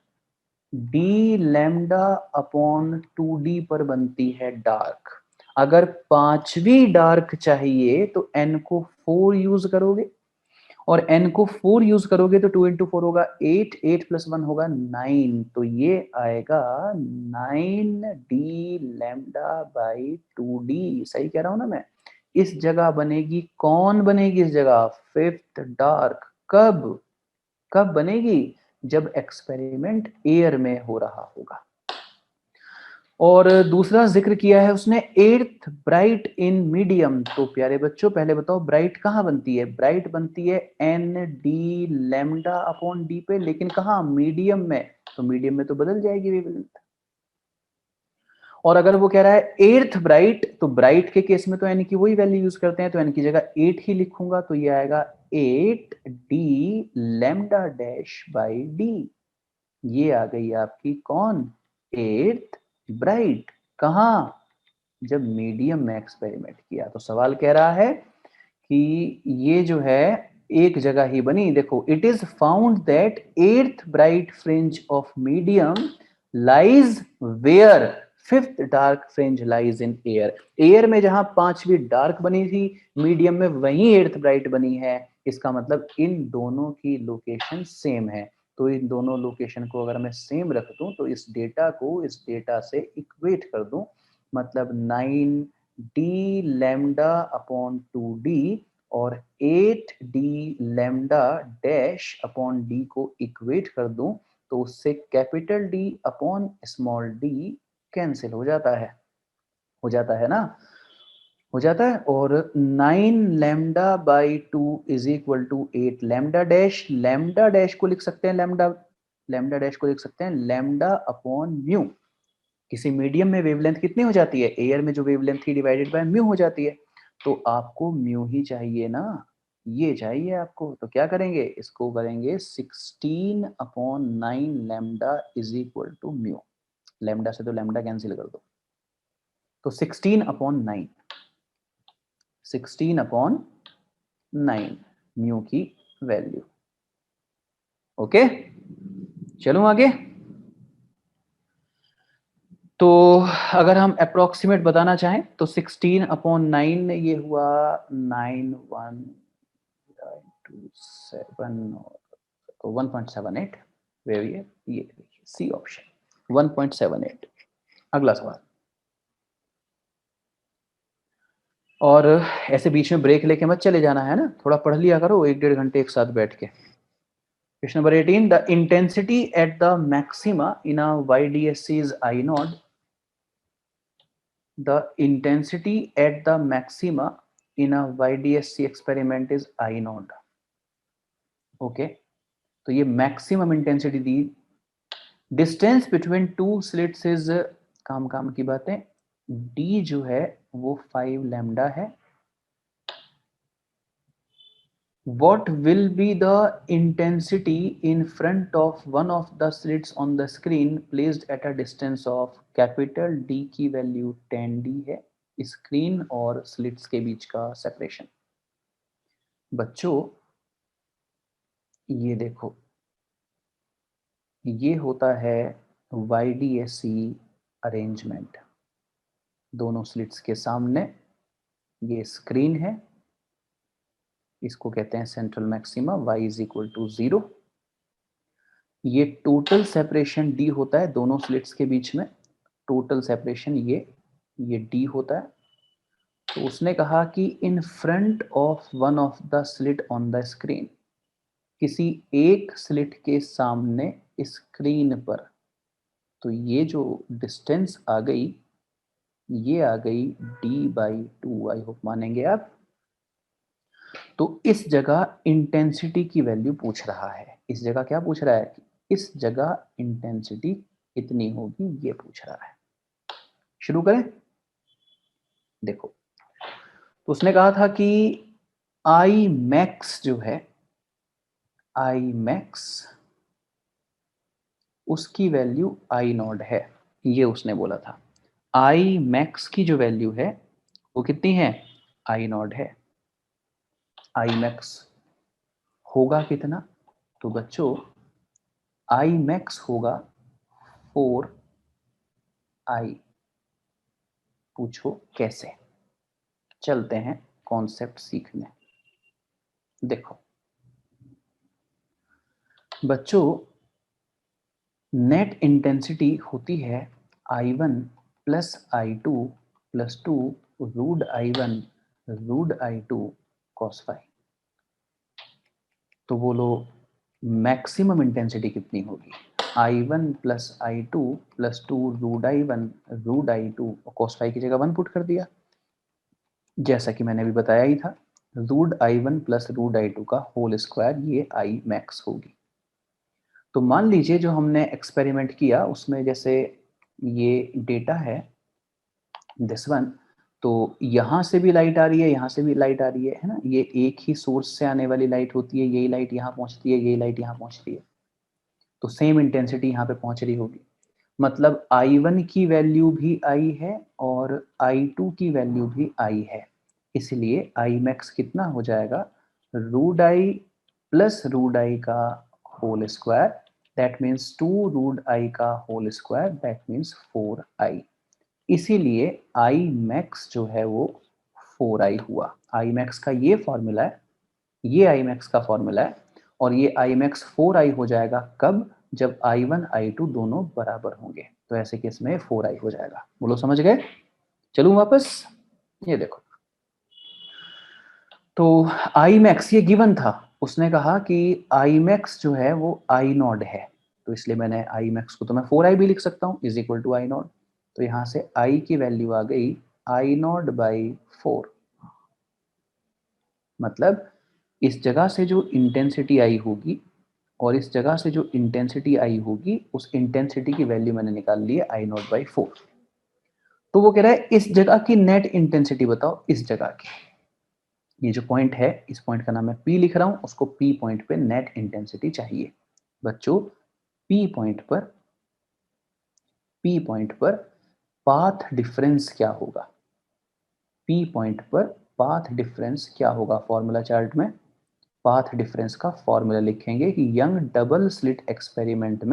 S1: d lambda upon 2d पर बनती है डार्क। अगर पांचवी डार्क चाहिए तो n को 4 यूज करोगे, और n को 4 यूज करोगे तो 2 इंटू 4 होगा 8, 8 प्लस 1 होगा 9, तो ये आएगा 9d लैम्डा बाई 2d। सही कह रहा हूं ना मैं? इस जगह बनेगी, कौन बनेगी इस जगह? Fifth dark. कब? कब बनेगी? जब एक्सपेरिमेंट एयर में हो रहा होगा। और दूसरा जिक्र किया है उसने एर्थ ब्राइट इन मीडियम। तो प्यारे बच्चों पहले बताओ ब्राइट कहाँ बनती है? ब्राइट बनती है n D lambda upon d पे, लेकिन कहाँ? मीडियम में। तो मीडियम में तो बदल जाएगी वेवलेंथ। और अगर वो कह रहा है एर्थ ब्राइट, तो ब्राइट के केस में तो एन की वही वैल्यू यूज करते हैं, तो एन की जगह 8 ही लिखूंगा, तो ये आएगा 8 d lambda dash by d. ये आ गई आपकी कौन? Eighth bright. कहा? जब मीडियम में एक्सपेरिमेंट किया। तो सवाल कह रहा है कि ये जो है एक जगह ही बनी। देखो, it is found that eighth bright fringe of medium lies where fifth dark fringe lies in air. Air में जहां पांचवी डार्क बनी थी, मीडियम में वही एर्थ ब्राइट बनी है। इसका मतलब इन दोनों की लोकेशन सेम है। तो इन दोनों लोकेशन को अगर मैं सेम रख दूं तो इस डेटा को इस डेटा से इक्वेट कर दूं, मतलब 9d लैम्डा अपॉन 2d और 8d lambda dash upon d को इक्वेट कर दूं, तो उससे capital D upon small d cancel हो जाता है। हो जाता है ना? हो जाता है। और 9 lambda by 2 is equal to 8 lambda dash. Lambda dash को लिख सकते हैं लैम्डा, लैम्डा डैश को लिख सकते हैं लैम्डा अपॉन म्यू। किसी मीडियम में वेवलेंथ कितनी हो जाती है? एयर में जो वेवलेंथ थी डिवाइडेड बाय म्यू हो जाती है। तो आपको म्यू ही चाहिए ना, ये चाहिए आपको। तो क्या करेंगे? इसको करेंगे 16 upon 9 lambda is equal to mu. Lambda से तो लैम्डा कैंसिल कर दो, तो 16 अपॉन 9, 16 अपॉन 9 म्यू की वैल्यू। ओके, चलो आगे। तो अगर हम अप्रोक्सीमेट बताना चाहें तो 16 अपॉन 9 ये हुआ 9127, तो 1.78। वे ये देखिए सी ऑप्शन 1.78। अगला सवाल। और ऐसे बीच में ब्रेक लेके मत चले जाना है ना, थोड़ा पढ़ लिया करो 1-1.5 घंटे एक साथ बैठ के। Question number 18, the intensity at the maxima in a YDSC is I not. The intensity at the maxima in a YDSC experiment is I naught. Okay, तो ये maximum intensity the. Distance between two slits is, काम काम की बातें, D जो है वो 5 lambda है। What will be the intensity in front of one of the slits on the screen placed at a distance of capital D की value 10D है। स्क्रीन और स्लिट्स के बीच का सेपरेशन। बच्चों ये देखो, ये होता है YDSC अरेंजमेंट। दोनों स्लिट्स के सामने ये स्क्रीन है, इसको कहते हैं central maxima, y is equal to 0। ये टोटल सेपरेशन d होता है दोनों स्लिट्स के बीच में, टोटल सेपरेशन ये d होता है। तो उसने कहा कि in front of one of the slit on the screen, किसी एक स्लिट के सामने स्क्रीन पर, तो ये जो डिस्टेंस आ गई ये आ गई d/2, आई होप मानेंगे आप। तो इस जगह इंटेंसिटी की वैल्यू पूछ रहा है, इस जगह क्या पूछ रहा है कि इस जगह इंटेंसिटी कितनी होगी, ये पूछ रहा है। शुरू करें, देखो। तो उसने कहा था कि आई मैक्स जो है, आई मैक्स उसकी वैल्यू आई नॉट है, ये उसने बोला था। आई मैक्स की जो वैल्यू है वो कितनी है, आई नॉट है। आई मैक्स होगा कितना, तो बच्चों आई मैक्स होगा 4i। पूछो कैसे, चलते हैं कॉन्सेप्ट सीखने। देखो बच्चों, नेट इंटेंसिटी होती है I1 plus I2 plus 2 root I1 root I2 cos phi। तो बोलो मैक्सिमम इंटेंसिटी कितनी होगी, I1 plus I2 plus 2 root I1 root I2 cos phi की जगह 1 पुट कर दिया, जैसा कि मैंने अभी बताया ही था, root I1 plus root I2 का होल स्क्वायर, ये आई मैक्स होगी। तो मान लीजिए जो हमने एक्सपेरिमेंट किया उसमें जैसे ये डेटा है दिस वन, तो यहाँ से भी लाइट आ रही है, यहाँ से भी लाइट आ रही है ना, ये एक ही सोर्स से आने वाली लाइट होती है, यही लाइट यहाँ पहुँचती है, यही लाइट यहाँ पहुँचती है, तो सेम इंटेंसिटी यहाँ पे पहुँच रही होगी। मतलब I1 की वैल्यू भी आई है और I2 की वैल्यू भी आई है, इसलिए आई मैक्स कितना हो जाएगा, root I plus root I का whole square, that means 2 root I का whole square, that means 4i। इसीलिए आई मैक्स जो है वो 4i हुआ। आई मैक्स का ये फॉर्मूला है, ये आई मैक्स का फॉर्मूला है, और ये आई मैक्स 4i हो जाएगा कब, जब I1 I2 दोनों बराबर होंगे, तो ऐसे केस में 4i हो जाएगा। बोलो समझ गए, चलूं वापस, ये देखो। तो आई मैक्स ये गिवन था, उसने कहा कि आई मैक्स जो है वो आई नॉट है, तो इसलिए मैंने आई मैक्स को तो मैं 4i भी लिख सकता हूँ is equal to I naught. तो यहाँ से आई की वैल्यू आ गई आई नॉट बाई 4। मतलब इस जगह से जो इंटेंसिटी आई होगी और इस जगह से जो इंटेंसिटी आई होगी, उस इंटेंसिटी की वैल्यू मैंने निकाल ली है आई नॉट बाई 4। तो वो कह रहा है इस जगह की नेट इंटेंसिटी बताओ, इस जगह की, ये जो पॉइंट है इस पॉइंट का नाम मैं P लिख रहा हूं, उसको P पॉइंट पे नेट इंटेंसिटी चाहिए। बच्चों P पॉइंट पर पाथ डिफरेंस क्या होगा, P पॉइंट पर पाथ डिफरेंस क्या होगा, फॉर्मूला चार्ट में पाथ डिफरेंस का फॉर्मूला लिखेंगे कि यंग डबल स्लिट एक्सपेरिमेंट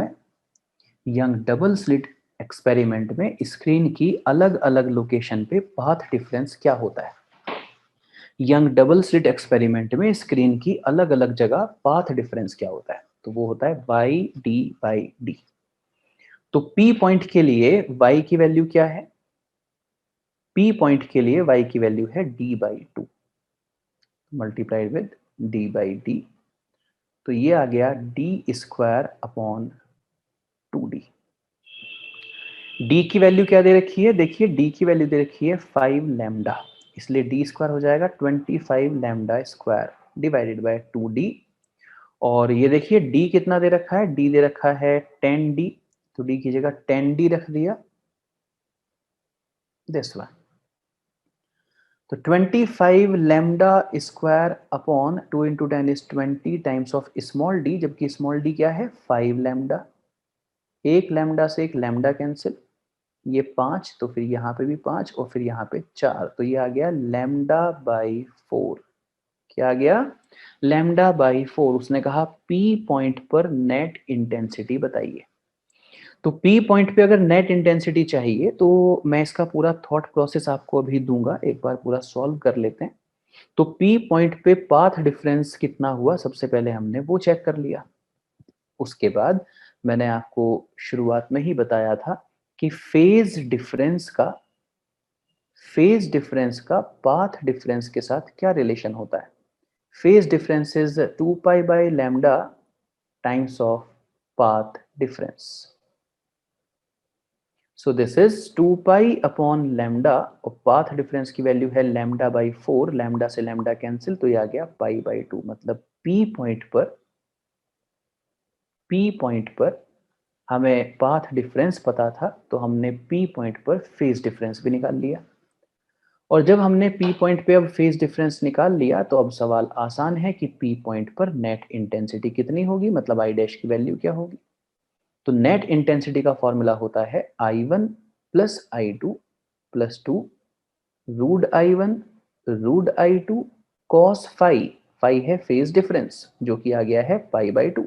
S1: में स्क्रीन की अलग अलग लोकेशन पे पाथ डिफरेंस क्या होता है। यंग डबल स्लिट एक्सपेरिमेंट में स्क्रीन की अलग अलग जगह पाथ डिफरेंस क्या होता है, तो वो होता है बाई डी। तो P पॉइंट के लिए y की वैल्यू क्या है, P पॉइंट के लिए y की वैल्यू है d/2 मल्टीप्लाइड विद d/d। तो ये आ गया d² अपॉन 2d। d की वैल्यू क्या दे रखी है, देखिए d की वैल्यू दे रखी है 5 लैम्डा, इसलिए d² हो जाएगा 25 lambda square divided bye 2d। और ये देखिए d कितना दे रखा है, d दे रखा है 10d, तो d की जगह 10d रख दिया, दिस वन। तो 25 lambda square upon 2 into 10 is 20 times of small D, जबकि स्मॉल डी क्या है 5 लैम्डा, एक लैम्डा से एक लैम्डा कैंसिल, ये 5, तो फिर यहाँ पे भी 5 और फिर यहाँ पे 4, तो ये आ गया λ/4। क्या आ गया, λ/4। उसने कहा P पॉइंट पर नेट इंटेंसिटी बताइए। तो P पॉइंट पे अगर नेट इंटेंसिटी चाहिए तो मैं इसका पूरा थॉट प्रोसेस आपको अभी दूंगा, एक बार पूरा सॉल्व कर लेते हैं। तो P पॉइंट पे पाथ डिफरेंस कितना हुआ, सबसे पहले हमने वो चेक कर लिया। उसके बाद मैंने आपको शुरुआत में ही बताया था कि फेज डिफरेंस का पाथ डिफरेंस के साथ क्या रिलेशन होता है। Phase difference is 2 pi by lambda times of path difference. So this is 2 pi upon lambda, और पाथ डिफरेंस की वैल्यू है लैम्डा बाई 4, लैम्डा से लैम्डा कैंसिल, तो ये आ गया पाई बाई 2। मतलब पी पॉइंट पर हमें पाथ डिफरेंस पता था, तो हमने पी पॉइंट पर फेज डिफरेंस भी निकाल लिया। और जब हमने पी पॉइंट पे अब फेज डिफरेंस निकाल लिया, तो अब सवाल आसान है कि पी पॉइंट पर नेट इंटेंसिटी कितनी होगी, मतलब आई डैश की वैल्यू क्या होगी। तो नेट इंटेंसिटी का फॉर्मूला होता है I1 plus I2 plus 2 root I1 root I2 cos phi, phi है फेज डिफरेंस जो कि आ गया है पाई बाई 2।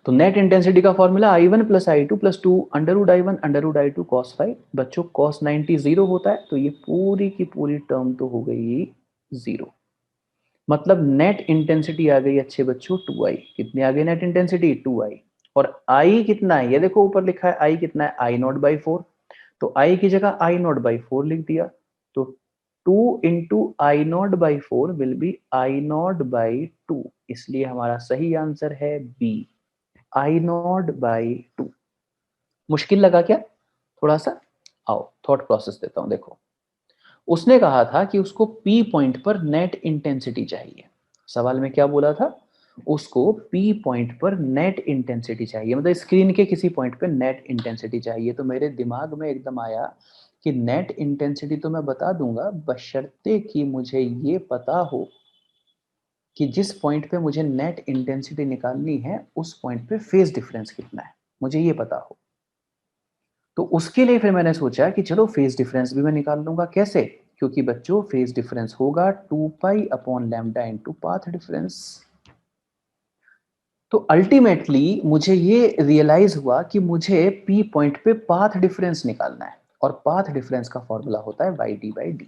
S1: तो नेट इंटेंसिटी का formula I1 plus I2 plus 2 under root I1 under root I2 cos phi. बच्चों कॉस 90 जीरो होता है, तो ये पूरी की पूरी टर्म तो हो गई जीरो। मतलब नेट इंटेंसिटी आ गई अच्छे बच्चों 2i। कितनी आ गई नेट इंटेंसिटी 2i। और i कितना है, ये देखो ऊपर लिखा है i कितना है, आई नॉट बाई 4। तो i की जगह आई नॉट बाई 4 लिख दिया। तो 2 into I naught by 4 will be I naught by 2, इसलिए हमारा सही आंसर है बी, आई नॉट बाई 2। मुश्किल लगा क्या थोड़ा सा? आओ थॉट प्रोसेस देता हूं, देखो। उसने कहा था कि उसको पी पॉइंट पर नेट इंटेंसिटी चाहिए। सवाल में क्या बोला था, उसको पी पॉइंट पर नेट इंटेंसिटी चाहिए, मतलब स्क्रीन के किसी पॉइंट पर नेट इंटेंसिटी चाहिए। तो मेरे दिमाग में एकदम आया कि नेट इंटेंसिटी तो मैं बता दूंगा, बशर्ते कि मुझे ये पता हो कि जिस पॉइंट पे मुझे नेट इंटेंसिटी निकालनी है उस पॉइंट पे फेज डिफरेंस कितना है, मुझे ये पता हो। तो उसके लिए फिर मैंने सोचा कि चलो फेज डिफरेंस भी मैं निकाल लूंगा। कैसे? क्योंकि बच्चों फेज डिफरेंस होगा 2 pi upon lambda into path difference. तो अल्टीमेटली मुझे ये रियलाइज हुआ कि मुझे पी पॉइंट पे पाथ डिफरेंस निकालना है, और पाथ डिफरेंस का फॉर्मूला होता है वाई डी बाई डी।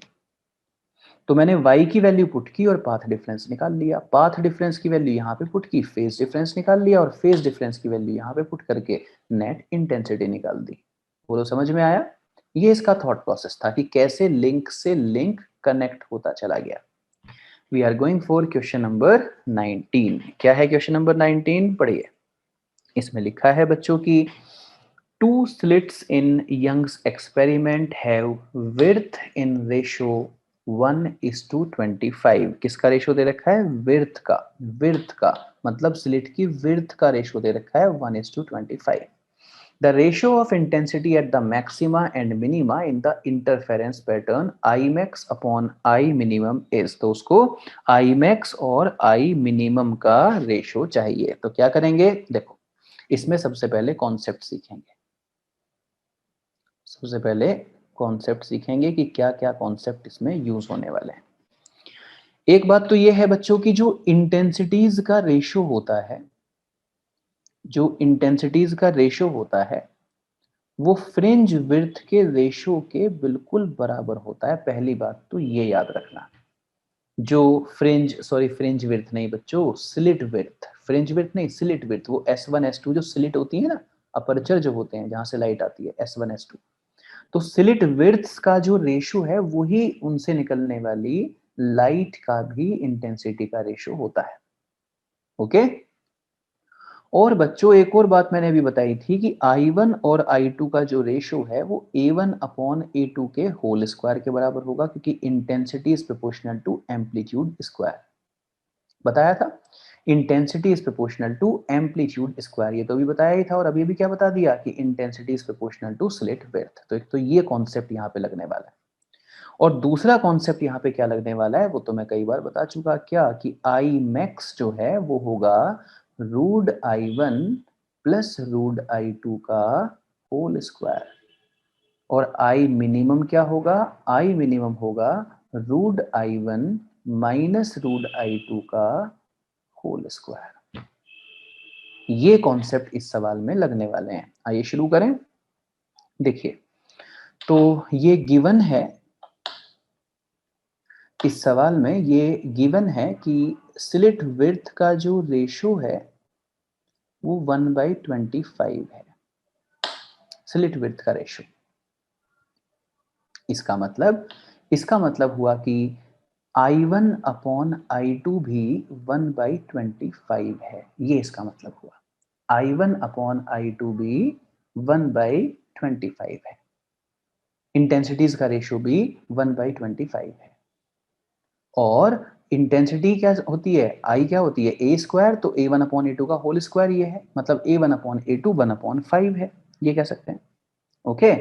S1: तो मैंने y की वैल्यू पुट की और पाथ डिफरेंस निकाल लिया। पाथ डिफरेंस की वैल्यू यहाँ पे पुट की, फेज डिफरेंस निकाल लिया, और फेज डिफरेंस की वैल्यू यहाँ पे पुट करके नेट इंटेंसिटी निकाल दी। बोलो समझ में आया? ये इसका थॉट प्रोसेस था कि कैसे लिंक से लिंक कनेक्ट होता चला गया। We are going for question number 19। क्या है क्वेश्चन नंबर 19? पढ़िए। इसमें लिखा है बच्चों की two slits in Young's experiment have width in ratio 1:25। किसका रेशो दे रखा है? विड्थ का मतलब स्लिट की विड्थ का रेशो दे रखा है 1:25। The ratio of intensity at the maxima and minima in the interference pattern Imax upon I minimum is। तो उसको Imax और I minimum का रेशो चाहिए। तो क्या करेंगे? देखो, इसमें सबसे पहले कॉन्सेप्ट सीखेंगे। सबसे पहले कॉन्सेप्ट सीखेंगे कि क्या क्या कॉन्सेप्ट इसमें यूज होने वाले हैं। एक बात तो ये है बच्चों की, जो इंटेंसिटीज का रेशो होता है, जो इंटेंसिटीज का रेशो होता है वो फ्रिंज विड्थ के रेशो के बिल्कुल बराबर होता है। पहली बात तो ये याद रखना। जो फ्रिंज विड्थ नहीं बच्चों, स्लिट विड्थ, फ्रिंज विड्थ नहीं स्लिट विड्थ, वो S1 S2 जो स्लिट होती है ना, अपर्चर जो होते हैं जहां से लाइट आती है, S1 S2। तो स्लिट विड्थ का जो रेशो है वही उनसे निकलने वाली लाइट का भी इंटेंसिटी का रेशो होता है। ओके। और बच्चों एक और बात मैंने अभी बताई थी कि I1 और I2 का जो रेशो है वो A1 अपॉन A2 के होल स्क्वायर के बराबर होगा, क्योंकि intensity is proportional to amplitude square. बताया था intensity is proportional to amplitude square, ये तो भी बताया ही था। और अभी भी क्या बता दिया कि intensity is proportional to slit width. तो एक तो ये कॉन्सेप्ट यहाँ पे लगने वाला है। और दूसरा कॉन्सेप्ट यहाँ पे क्या लगने वाला है वो तो मैं कई बार बता चुका, क्या कि आई मैक्स जो है वो होगा root I1 plus root I2 का होल स्क्वायर। और आई मिनिमम क्या होगा? आई मिनिमम होगा root I1 minus root I2 का होल स्क्वायर। ये कॉन्सेप्ट इस सवाल में लगने वाले हैं। आइए शुरू करें। देखिए, तो ये गिवन है, इस सवाल में ये गिवन है कि स्लिट विड्थ का जो रेशो है वो 1/25 है, स्लिट विड्थ का रेशो। इसका मतलब हुआ कि I1 अपॉन I2 भी 1/25 है, ये इसका मतलब हुआ। I1 अपॉन I2 भी 1/25 है, इंटेंसिटीज का रेशो भी 1/25 है। और इंटेंसिटी क्या होती है, आई क्या होती है, ए स्क्वायर, तो A1 अपॉन A2 का होल स्क्वायर ये है, मतलब A1 अपॉन A2 1/5 है, ये कह सकते हैं। ओके,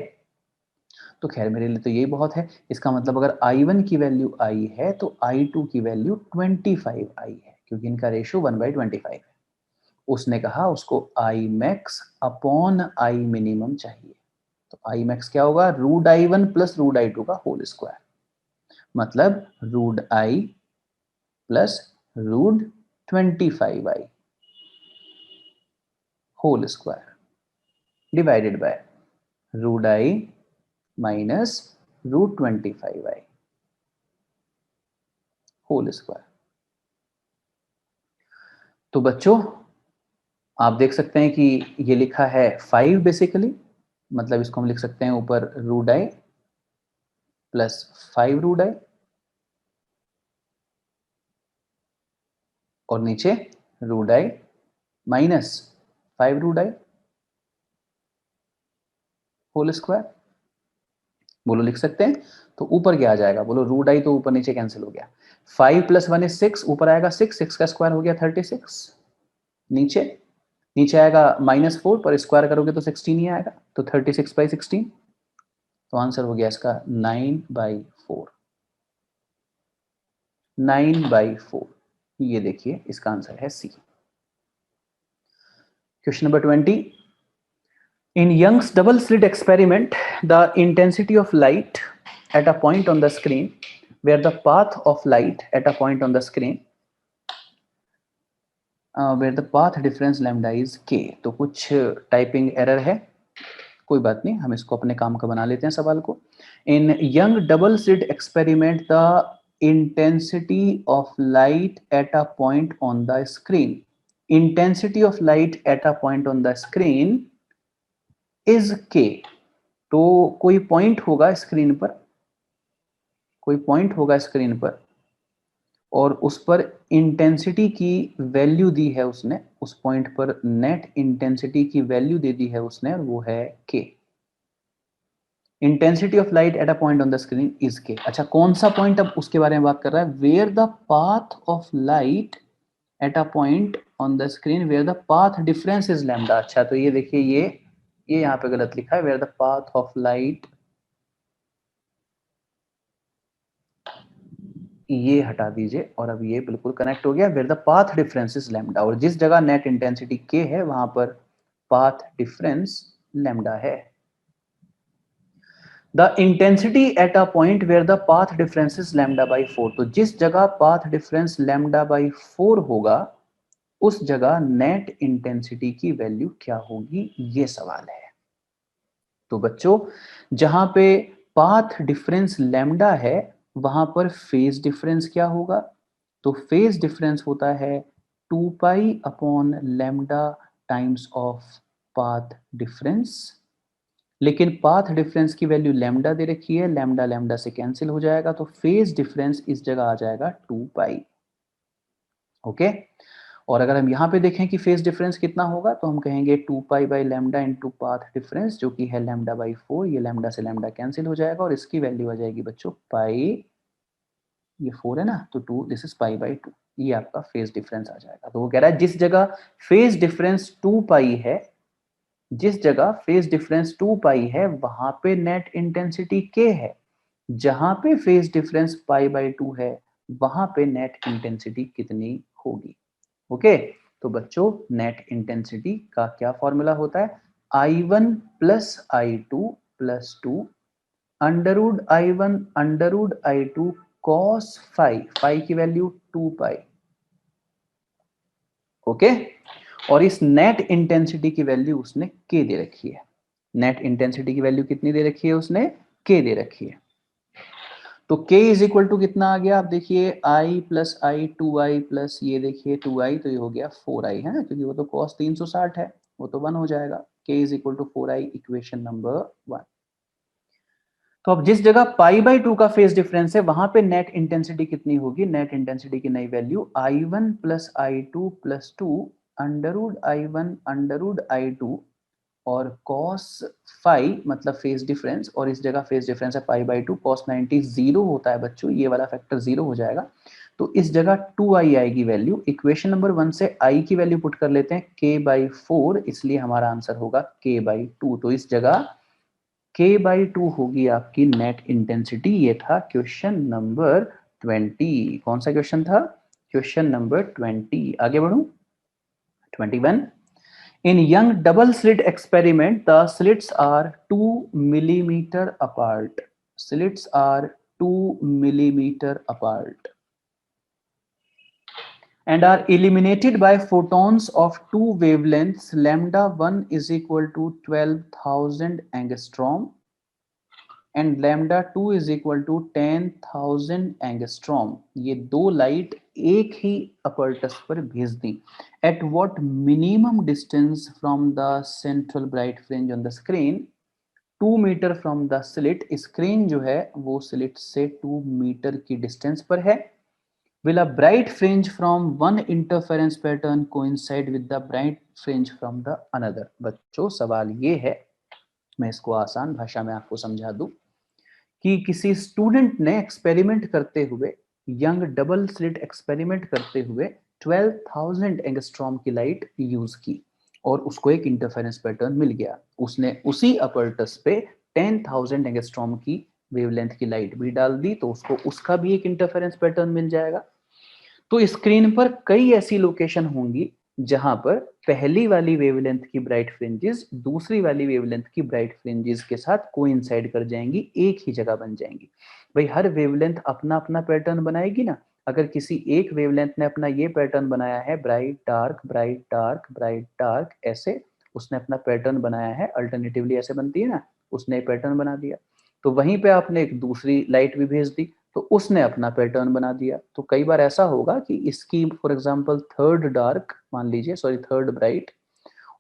S1: तो खैर मेरे लिए तो यही बहुत है। इसका मतलब अगर I1 की वैल्यू I है तो I2 की वैल्यू 25I है, क्योंकि इनका रेशो 1/25 है। उसने कहा उसको I max upon I minimum चाहिए, तो I मैक्स क्या होगा, root I1 plus root I2 का होल स्क्वायर, मतलब root I plus root 25I whole square divided by root I minus root 25I whole square. तो बच्चों आप देख सकते हैं कि ये लिखा है 5 बेसिकली, मतलब इसको हम लिख सकते हैं ऊपर root I plus 5 root I और नीचे root I minus 5 root I whole square. बोलो लिख सकते हैं, तो ऊपर क्या आ जाएगा, बोलो रूट I तो ऊपर नीचे कैंसिल हो गया, 5 प्लस 1 इज 6, ऊपर आएगा 6, 6 का स्क्वायर हो गया 36, नीचे नीचे आएगा -4, पर स्क्वायर करोगे तो 16 ही आएगा, तो 36/16। तो आंसर हो गया इसका 9/4, 9/4। ये देखिए इसका आंसर है C. Question number 20, in Young's double slit experiment, the intensity of light at a point on the screen where the path of light at a point on the screen where the path difference lambda is k। तो कुछ typing error है, कोई बात नहीं, हम इसको अपने काम का बना लेते हैं सवाल को। In Young double slit experiment the intensity of light at a point on the screen, intensity of light at a point on the screen is K. तो कोई पॉइंट होगा स्क्रीन पर, कोई पॉइंट होगा स्क्रीन पर और उस पर इंटेंसिटी की वैल्यू दी है उसने, उस पॉइंट पर नेट इंटेंसिटी की वैल्यू दे दी है उसने, और वो है के। Intensity of light at a point on the screen is के। अच्छा कौन सा पॉइंट, अब उसके बारे में बात कर रहा है, where the path of light at a point on the screen where the path difference is lambda. अच्छा तो ये देखिए, ये यहाँ पे गलत लिखा है, where the path of light, ये हटा दीजिए और अब ये बिल्कुल कनेक्ट हो गया, where the path difference is lambda, और जिस जगह नेट इंटेंसिटी के है वहां पर पाथ डिफरेंस लैम्डा है। The intensity at a point where the path difference is λ/4, तो जिस जगह पाथ डिफरेंस λ/4 होगा उस जगह नेट इंटेंसिटी की वैल्यू क्या होगी, ये सवाल है। तो बच्चों जहां पे पाथ डिफरेंस लैम्डा है वहां पर फेज डिफरेंस क्या होगा, तो फेज डिफरेंस होता है 2 pi upon lambda times of path difference. लेकिन पाथ डिफरेंस की वैल्यू लैम्डा दे रखी है, लैम्डा लैम्डा से कैंसिल हो जाएगा, तो फेज डिफरेंस इस जगह आ जाएगा 2 पाई। ओके, और अगर हम यहाँ पे देखें कि फेज डिफरेंस कितना होगा तो हम कहेंगे 2 पाई/λ इंटू पाथ डिफरेंस, जो कि है λ/4। ये लैम्डा से लैम्डा कैंसिल हो जाएगा और इसकी वैल्यू आ जाएगी बच्चों पाई, ये 4 है ना, तो 2, दिस इज पाई/2। ये आपका फेज डिफरेंस आ जाएगा। तो वो कह रहा है जिस जगह फेज डिफरेंस 2 पाई है, जिस जगह फेज डिफरेंस 2 पाई है वहां पे नेट इंटेंसिटी के है, जहां पे फेज डिफरेंस पाई/2 है वहां पे नेट इंटेंसिटी कितनी होगी। ओके, तो बच्चों नेट इंटेंसिटी का क्या फॉर्मूला होता है, I1 plus I2 plus 2 √I1 √I2 cos phi, phi की वैल्यू 2 पाई। ओके, और इस नेट इंटेंसिटी की वैल्यू उसने के दे रखी है। नेट इंटेंसिटी की वैल्यू कितनी दे रखी है उसने? के दे रखी है। तो k इज इक्वल टू कितना आ गया? आप देखिए i plus I 2i plus ये देखिए 2i, तो ये हो गया 4i है ना, क्योंकि वो तो cos 360 है, वो तो 1 हो जाएगा। k is equal to 4i, equation number 1। तो अब जिस जगह पाई बाई 2 का फेज डिफरेंस है वहां पे नेट इंटेंसिटी कितनी होगी? नेट इंटेंसिटी की नई value i1 plus I two plus 2 under root i1 under root i2 और cos फाई मतलब फेज डिफरेंस, और इस जगह फेज डिफरेंस है पाई बाई 2, cos 90 जीरो होता है बच्चों, ये वाला फैक्टर जीरो हो जाएगा। तो इस जगह 2i आएगी वैल्यू। इक्वेशन नंबर 1 से i की वैल्यू पुट कर लेते हैं k बाई 4, इसलिए हमारा आंसर होगा k बाई 2। तो इस जगह k बाई 2 होगी आपकी नेट इंटेंसिटी। ये था क्वेश्चन नंबर 20। कौन सा क्वेश्चन था? Question number 20। आगे बढ़ू 21। In young double slit experiment, the slits are 2 millimeter apart. Slits are 2 millimeter apart and are illuminated by photons of two wavelengths. Lambda 1 is equal to 12,000 angstrom and lambda 2 is equal to 10,000 angstrom. ये दो light एक ही apparatus पर भेज दी। At what minimum distance from the central bright fringe on the screen? 2 metre from the slit. Screen जो है वो स्लिट से 2 मीटर की डिस्टेंस पर है। Will a bright fringe from one interference pattern coincide with the bright fringe from the another? बच्चों सवाल ये है, मैं इसको आसान भाषा में आपको समझा दूं कि किसी स्टूडेंट ने एक्सपेरिमेंट करते हुए, यंग डबल स्लिट एक्सपेरिमेंट करते हुए 12,000 एंगस्ट्रॉम की लाइट यूज की और उसको एक इंटरफेरेंस पैटर्न मिल गया। उसने उसी अपरटस पे 10,000 एंगस्ट्रॉम की वेवलेंथ की लाइट भी डाल दी, तो उसको उसका भी एक इंटरफेरेंस पैटर्न मिल जाएगा। तो स्क्रीन पर कई ऐसी लोकेशन होंगी जहां पर पहली वाली वेवलेंथ की ब्राइट फ्रिंजेस दूसरी वाली वेवलेंथ की ब्राइट फ्रिंजेस के साथ कोइंसाइड कर जाएंगी, एक ही जगह बन जाएंगी। भाई हर वेवलेंथ अपना अपना पैटर्न बनाएगी ना। अगर किसी एक वेवलेंथ ने अपना ये पैटर्न बनाया है, bright dark bright dark bright dark, ऐसे उसने अपना पैटर्न बनाया है, अल्टरनेटिवली ऐसे बनती है ना, उसने पैटर्न बना दिया। तो वहीं पे आपने एक दूसरी लाइट भी भेज दी, तो उसने अपना पैटर्न बना दिया। तो कई बार ऐसा होगा कि इसकी फॉर एग्जांपल थर्ड डार्क मान लीजिए, सॉरी थर्ड ब्राइट,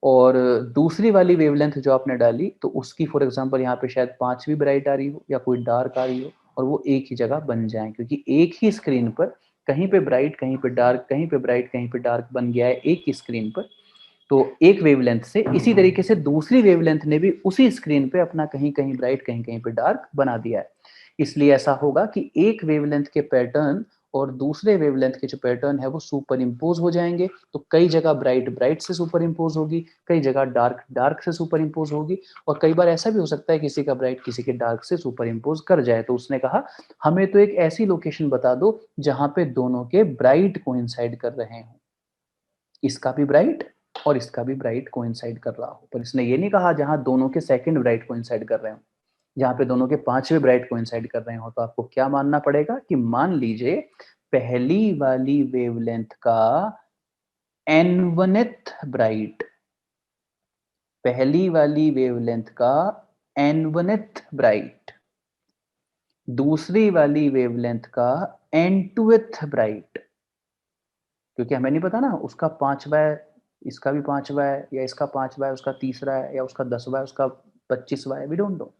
S1: और दूसरी वाली वेवलेंथ जो आपने डाली तो उसकी फॉर एग्जांपल यहाँ पे शायद पांचवी ब्राइट आ रही हो या कोई डार्क आ रही हो, और वो एक ही जगह बन जाए, क्योंकि एक ही स्क्रीन पर कहीं पे ब्राइट कहीं पे डार्क, कहीं पे ब्राइट कहीं पे डार्क बन गया है एक ही स्क्रीन पर। तो एक वेवलेंथ से इसी तरीके से दूसरी वेवलेंथ ने भी उसी स्क्रीन पे अपना कहीं कहीं ब्राइट कहीं कहीं पे डार्क बना दिया है। इसलिए ऐसा होगा कि एक वेवलेंथ के पैटर्न और दूसरे वेवलेंथ के जो पैटर्न है वो सुपर इम्पोज हो जाएंगे। तो कई जगह ब्राइट ब्राइट से सुपर इम्पोज होगी, कई जगह डार्क डार्क से सुपर इम्पोज होगी, और कई बार ऐसा भी हो सकता है किसी का ब्राइट किसी के डार्क से सुपर इम्पोज कर जाए। तो उसने कहा हमें तो एक ऐसी लोकेशन बता दो जहां पे दोनों के ब्राइट कोइंसाइड कर रहे हो, इसका भी ब्राइट और इसका भी ब्राइट कोइंसाइड कर रहा हो। पर इसने ये नहीं कहा जहां दोनों के सेकंड ब्राइट कोइंसाइड कर रहे हो, जहां पे दोनों के पांचवें ब्राइट कोइंसाइड कर रहे हो। तो आपको क्या मानना पड़ेगा कि मान लीजिए पहली वाली वेवलेंथ का n1th ब्राइट, पहली वाली वेवलेंथ का n1th ब्राइट, दूसरी वाली वेवलेंथ का n2th ब्राइट, क्योंकि हमें नहीं पता ना उसका पांचवा है, इसका भी पांचवा है, या इसका पांचवा है उसका तीसरा है, या उसका 10वां है उसका 25वां है, वी डोंट नो।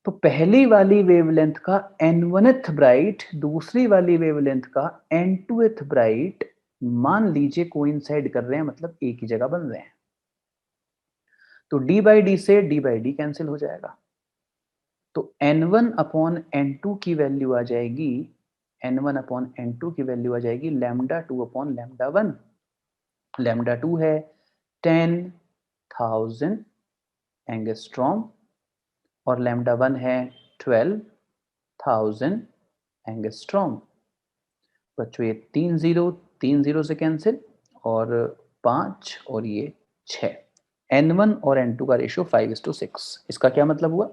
S1: तो पहली वाली वेवलेंथ का n1th ब्राइट दूसरी वाली वेवलेंथ का n2th ब्राइट मान लीजिए कोइंसाइड कर रहे हैं, मतलब एक ही जगह बन रहे हैं। तो d बाई डी से d बाई डी कैंसिल हो जाएगा। तो n1 अपॉन n2 की वैल्यू आ जाएगी, n1 अपॉन n2 की वैल्यू आ जाएगी लैम्डा 2 अपॉन लैम्डा 1। लैम्डा 2 है 10,000 एंगस्ट्रॉम और लैम्डा 1 है 12,000 एंगस्ट्रॉम। बच्चों ये 3 जीरो से कैंसिल, और 5 और ये 6। n1 और n2 का रेशियो 5:6। इसका क्या मतलब हुआ?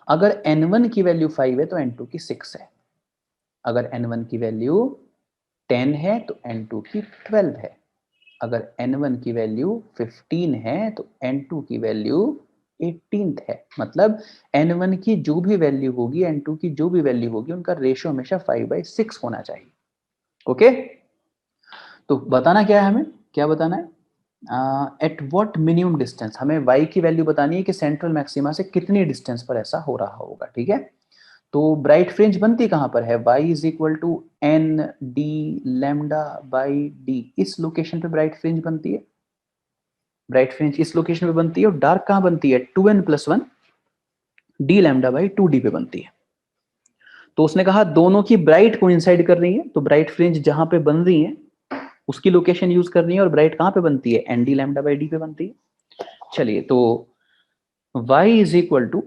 S1: अगर n1 की वैल्यू 5 है तो n2 की 6 है, अगर n1 की वैल्यू 10 है तो n2 की 12 है। अगर n1 की वैल्यू 15 है तो n2 की वैल्यू 18 है। मतलब n1 की जो भी वैल्यू होगी, n2 की जो भी वैल्यू होगी, उनका रेशियो हमेशा 5/6 होना चाहिए। ओके, तो बताना क्या है हमें, क्या बताना है, एट व्हाट मिनिमम डिस्टेंस, हमें y की वैल्यू बतानी है कि सेंट्रल मैक्सिमा से कितनी डिस्टेंस पर ऐसा हो रहा होगा। ठीक है, तो ब्राइट फ्रिंज बनती कहां पर है, y is equal to N D lambda by d, इस लोकेशन पे ब्राइट फ्रिंज बनती है। ब्राइट फ्रिंज इस लोकेशन पे बनती है, और डार्क कहां बनती है, 2n+1 D lambda by 2d पे बनती है। तो उसने कहा दोनों की ब्राइट कोइंसाइड कर रही है, तो ब्राइट फ्रिंज जहां पे बन रही है उसकी लोकेशन यूज करनी है, और ब्राइट कहां पे बनती है, n D lambda by d पे बनती है। चलिए, तो y इज इक्वल टू,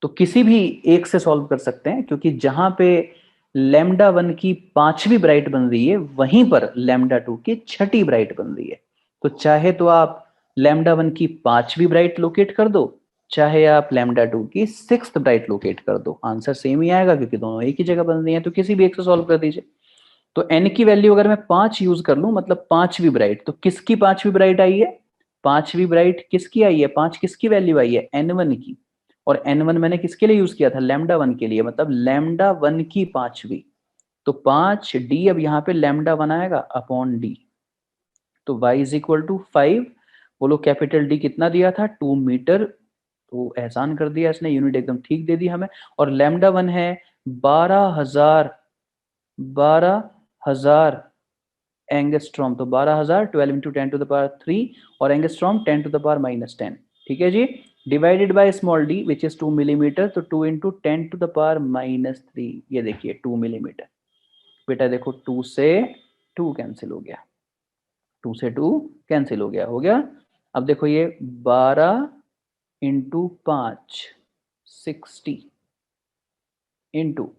S1: तो किसी भी एक से सॉल्व कर सकते हैं, क्योंकि जहां पे लैम्डा 1 की 5वीं ब्राइट बन रही है वहीं पर लैम्डा 2 की 6ठी ब्राइट बन रही है। तो चाहे तो आप लैम्डा 1 की 5वीं ब्राइट लोकेट कर दो, चाहे आप लैम्डा 2 की 6th ब्राइट लोकेट कर दो, आंसर सेम ही आएगा, क्योंकि दोनों एक ही जगह बन रही है। तो किसी भी एक से सॉल्व कर दीजिए। तो n की वैल्यू अगर मैं 5 यूज कर लूं, मतलब 5वीं ब्राइट, तो किसकी 5वीं ब्राइट आई है, 5वीं ब्राइट किसकी आई है, 5 किसकी वैल्यू आई है, n1 की। और n1 मैंने किसके लिए यूज किया था, लैम्डा 1 के लिए, मतलब लैम्डा 1 की 5वीं। तो 5d, अब यहाँ पे लैम्डा 1 आएगा अपॉन d। तो y इज इक्वल टू 5, बोलो कैपिटल D कितना दिया था, 2 मीटर। तो एहसान कर दिया इसने, यूनिट एकदम ठीक दे दी हमें। और लैम्डा 1 है 12,000 एंगस्ट्रॉम। तो 12,000 12 इंटू 10⁻3, और एंगस्ट्रॉम 10⁻−10। ठीक है जी, divided by small D which is 2 millimetre, तो 2 इंटू 10⁻−3, ये देखिए 2 मिलीमीटर। बेटा देखो 2 से 2 कैंसिल हो गया, 2 से 2 कैंसिल हो गया। अब देखो ये 12 इंटू 5 60 इंटू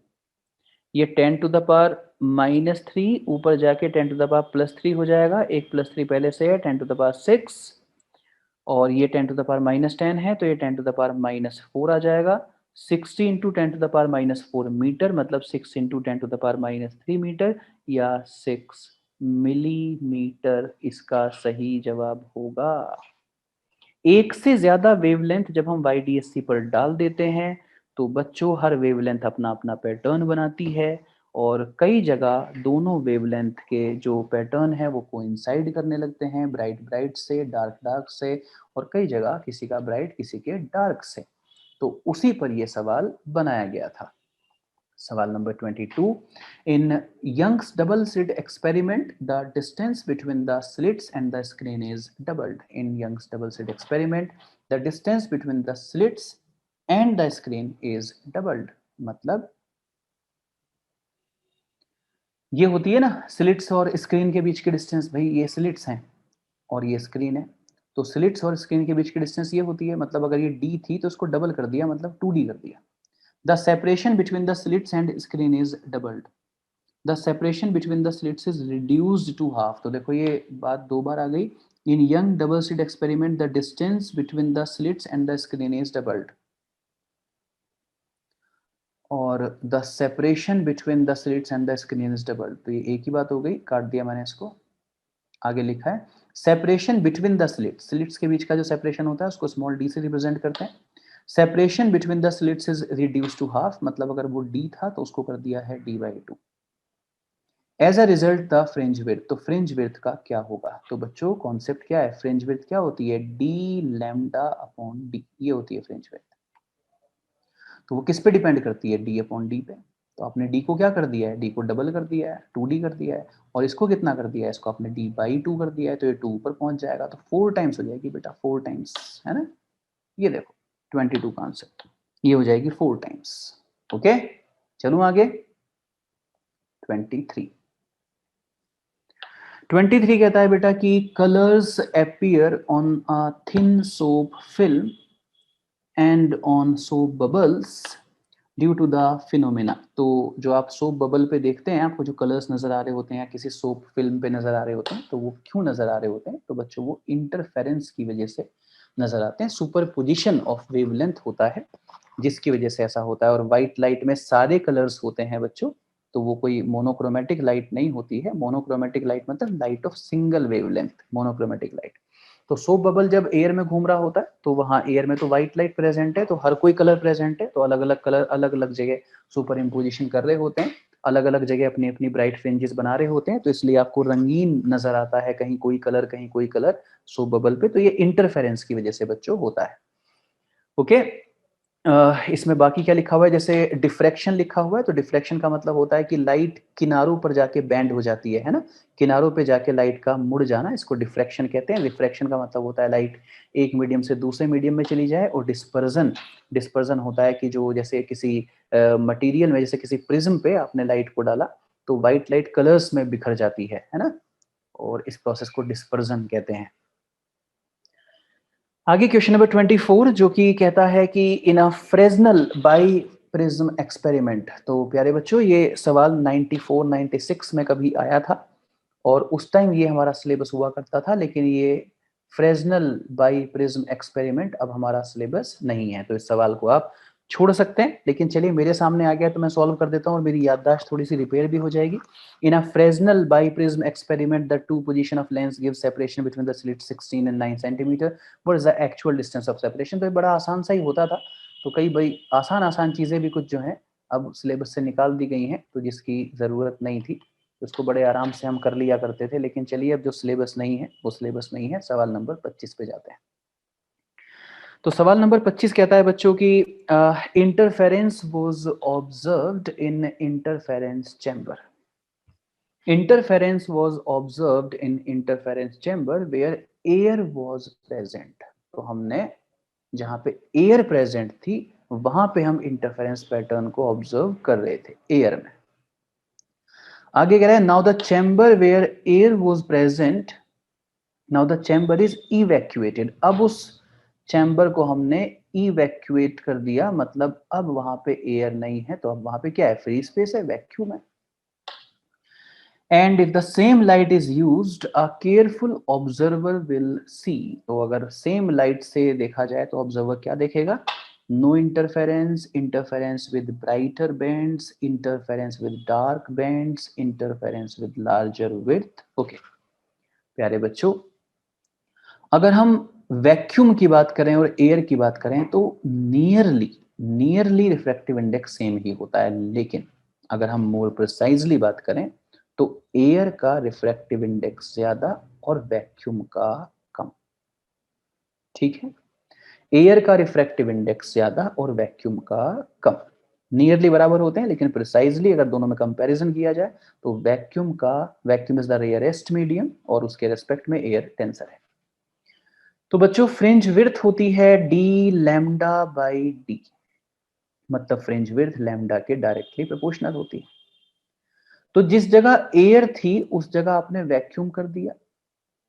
S1: ये 10⁻−3, ऊपर जाके 10⁻+3 हो जाएगा, एक +3 पहले से है, 10⁻6, और ये 10⁻−10 है, तो ये 10⁻4 आ जाएगा। 60 इंटू 10⁻4 मीटर, मतलब 6 इंटू 10⁻3 मीटर, या 6 मिलीमीटर इसका सही जवाब होगा। एक से ज्यादा वेवलेंथ जब हम YDSC पर डाल देते हैं, तो बच्चों हर वेवलेंथ अपना अपना पैटर्न बनाती है, और कई जगह दोनों वेवलेंथ के जो पैटर्न है वो कोइंसाइड करने लगते हैं, ब्राइट ब्राइट से, डार्क डार्क से, और कई जगह किसी का ब्राइट किसी के डार्क से। तो उसी पर यह सवाल बनाया गया था। सवाल नंबर 22, in Young's double slit experiment the distance between the slits and the screen is doubled. In Young's double slit experiment the distance between the slits and the screen is doubled. मतलब ये होती है ना स्लिट्स और screen के बीच की distance, भाई ये स्लिट्स हैं और ये स्क्रीन है, तो स्लिट्स और स्क्रीन के बीच की डिस्टेंस ये होती है, मतलब अगर ये d थी तो इसको डबल कर दिया, मतलब 2d कर दिया। The separation between the slits and screen is doubled. The separation between the slits is reduced to half. तो देखो ये बात दो बार आ गई। In Young double slit experiment the distance between the slits and the screen is doubled, और the separation between the slits and the screen is doubled. तो ये एक ही बात हो गई, काट दिया मैंने इसको। आगे लिखा है separation between the slits, slits के बीच का जो सेपरेशन होता है उसको स्मॉल d से रिप्रेजेंट करते हैं। Separation between the slits is reduced to half, मतलब अगर वो d था तो उसको कर दिया है d/2। As a result the fringe width, तो फ्रिंज विड्थ का क्या होगा, तो बच्चों कॉन्सेप्ट क्या है, फ्रिंज विड्थ क्या होती है, d लैम्डा अपॉन d, ये होती है फ्रिंज विड्थ। तो वो किस पे डिपेंड करती है, d अपॉन d पे। तो आपने d को क्या कर दिया है, d को डबल कर दिया है, 2d कर दिया है, और इसको कितना कर दिया है, इसको आपने d/2 कर दिया है, तो ये 2 ऊपर पहुंच जाएगा, तो 4 टाइम्स हो जाएगी बेटा, 4 टाइम्स, है ना। ये देखो 22 का आंसर, ये हो जाएगी 4 टाइम्स। ओके, चलूं आगे। 23 कहता है बेटा कि colours appear on a thin soap film and on soap bubbles due to the phenomena. तो जो आप सोप बबल पे देखते हैं, आपको जो कलर्स नजर आ रहे होते हैं या किसी सोप फिल्म पे नजर आ रहे होते हैं, तो वो क्यों नजर आ रहे होते हैं, तो बच्चों वो इंटरफेरेंस की वजह से नजर आते हैं, सुपरपोजिशन ऑफ वेवलेंथ होता है जिसकी वजह से ऐसा होता है। और व्हाइट लाइट में सारे कलर्स होते हैं बच्चों, तो वो कोई मोनोक्रोमेटिक लाइट नहीं होती है। मोनोक्रोमेटिक लाइट मतलब light of single wavelength, monochromatic light. तो सोप बबल जब एयर में घूम रहा होता है तो वहाँ एयर में तो व्हाइट लाइट प्रेजेंट है, तो हर कोई कलर प्रेजेंट है, तो अलग अलग कलर अलग अलग जगह सुपर इम्पोजिशन कर रहे होते हैं, अलग अलग जगह अपनी अपनी ब्राइट फ्रिंजेस बना रहे होते हैं, तो इसलिए आपको रंगीन नजर आता है, कहीं कोई कलर कहीं कोई कलर सोप बबल पे। तो ये इंटरफेरेंस की वजह से बच्चों होता है। ओके, इसमें बाकी क्या लिखा हुआ है, जैसे डिफ्रैक्शन लिखा हुआ है, तो डिफ्रैक्शन का मतलब होता है कि लाइट किनारों पर जाके बैंड हो जाती है ना, किनारों पे जाके लाइट का मुड़ जाना, इसको डिफ्रैक्शन कहते हैं। रिफ्रैक्शन का मतलब होता है लाइट एक मीडियम से दूसरे मीडियम में चली जाए। और डिस्पर्जन, डिस्पर्जन होता है कि जो जैसे किसी मटेरियल में, जैसे किसी प्रिज्म पे आपने लाइट को डाला तो व्हाइट लाइट कलर्स में बिखर जाती है ना, और इस प्रोसेस को डिस्पर्जन कहते हैं। आगे क्वेश्चन नंबर 24 जो कि कहता है कि इन अ फ्रेस्नेल बाई प्रिज्म एक्सपेरिमेंट। तो प्यारे बच्चों ये सवाल 94 96 में कभी आया था और उस टाइम ये हमारा सिलेबस हुआ करता था, लेकिन ये फ्रेस्नेल बाई प्रिज्म एक्सपेरिमेंट अब हमारा सिलेबस नहीं है, तो इस सवाल को आप छोड़ सकते हैं। लेकिन चलिए मेरे सामने आ गया तो मैं सॉल्व कर देता हूँ और मेरी याददाश्त थोड़ी सी रिपेयर भी हो जाएगी। In a Fresnel biprism experiment, the two position of lens give separation between the slit 16 and 9 centimeter. What is the actual distance of separation? तो ये बड़ा आसान सा ही होता था, तो कई बड़ी आसान आसान चीजें भी कुछ जो है अब सिलेबस से निकाल दी गई हैं, तो जिसकी जरूरत नहीं थी उसको बड़े आराम से हम कर लिया करते थे। लेकिन चलिए अब जो सिलेबस नहीं है वो सिलेबस नहीं है। सवाल नंबर 25 पे जाते हैं। तो सवाल नंबर 25 कहता है बच्चों की interference was observed in interference chamber. Interference was observed in interference chamber where air was present। तो हमने जहां पे एयर प्रेजेंट थी वहां पे हम इंटरफेरेंस पैटर्न को ऑब्जर्व कर रहे थे एयर में। आगे कह रहे हैं now the chamber where air was present, now the chamber is evacuated. अब उस चैम्बर को हमने इवैक्यूएट कर दिया, मतलब अब वहां पे एयर नहीं है, तो अब वहां पे क्या है, फ्री स्पेस है, वैक्यूम है। And if the same light is used a careful observer will see. तो अगर सेम लाइट से देखा जाए तो ऑब्जर्वर क्या देखेगा, no interference, interference with brighter bands, interference with dark bands, interference with larger width. Okay प्यारे बच्चों, अगर हम वैक्यूम की बात करें और एयर की बात करें तो nearly nearly refractive index same ही होता है, लेकिन अगर हम मोर प्रिसाइजली बात करें तो एयर का रिफ्रैक्टिव इंडेक्स ज्यादा और वैक्यूम का कम। ठीक है, एयर का रिफ्रैक्टिव इंडेक्स ज्यादा और वैक्यूम का कम। नियरली बराबर होते हैं, लेकिन प्रिसाइजली अगर दोनों में कंपैरिजन किया जाए तो vacuum is the rarest medium और उसके रेस्पेक्ट में एयर टेंसर है। तो बच्चों फ्रिंज विड्थ होती है डी लैम्डा बाई डी, मतलब फ्रिंज विड्थ लैम्डा के डायरेक्टली प्रोपोर्शनल होती है। तो जिस जगह एयर थी उस जगह आपने वैक्यूम कर दिया,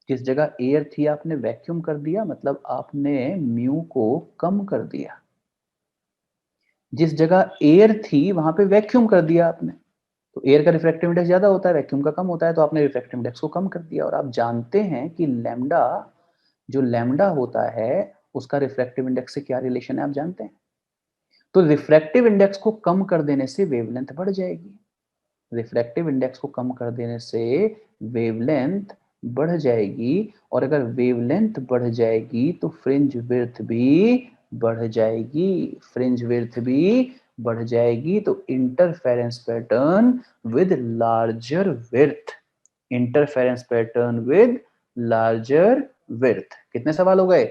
S1: जिस जगह एयर थी आपने वैक्यूम कर दिया, मतलब आपने म्यू को कम कर दिया। जिस जगह एयर थी वहां पे वैक्यूम कर दिया आपने, तो एयर का रिफ्रैक्टिव इंडेक्स ज्यादा होता है, वैक्यूम का कम होता है, तो आपने रिफ्रैक्टिव इंडेक्स को कम कर दिया। और आप जानते हैं कि लैम्डा, जो लैम्डा होता है उसका रिफ्रैक्टिव इंडेक्स से क्या रिलेशन है, आप जानते हैं। तो रिफ्रैक्टिव इंडेक्स को कम कर देने से वेवलेंथ बढ़ जाएगी, रिफ्रैक्टिव इंडेक्स को कम कर देने से वेवलेंथ बढ़ जाएगी, और अगर वेवलेंथ बढ़ जाएगी तो फ्रिंज विड्थ भी बढ़ जाएगी, फ्रिंज विड्थ भी बढ़ जाएगी। तो interference pattern with larger width, interference pattern with larger width. कितने सवाल हो गए,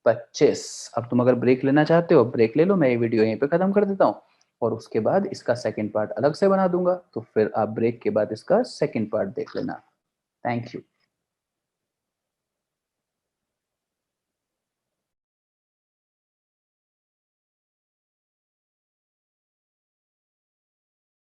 S1: 25। अब तुम अगर ब्रेक लेना चाहते हो ब्रेक ले लो, मैं ये वीडियो यहीं पे खत्म कर देता हूँ और उसके बाद इसका सेकंड पार्ट अलग से बना दूंगा, तो फिर आप ब्रेक के बाद इसका सेकंड पार्ट देख लेना। Thank you.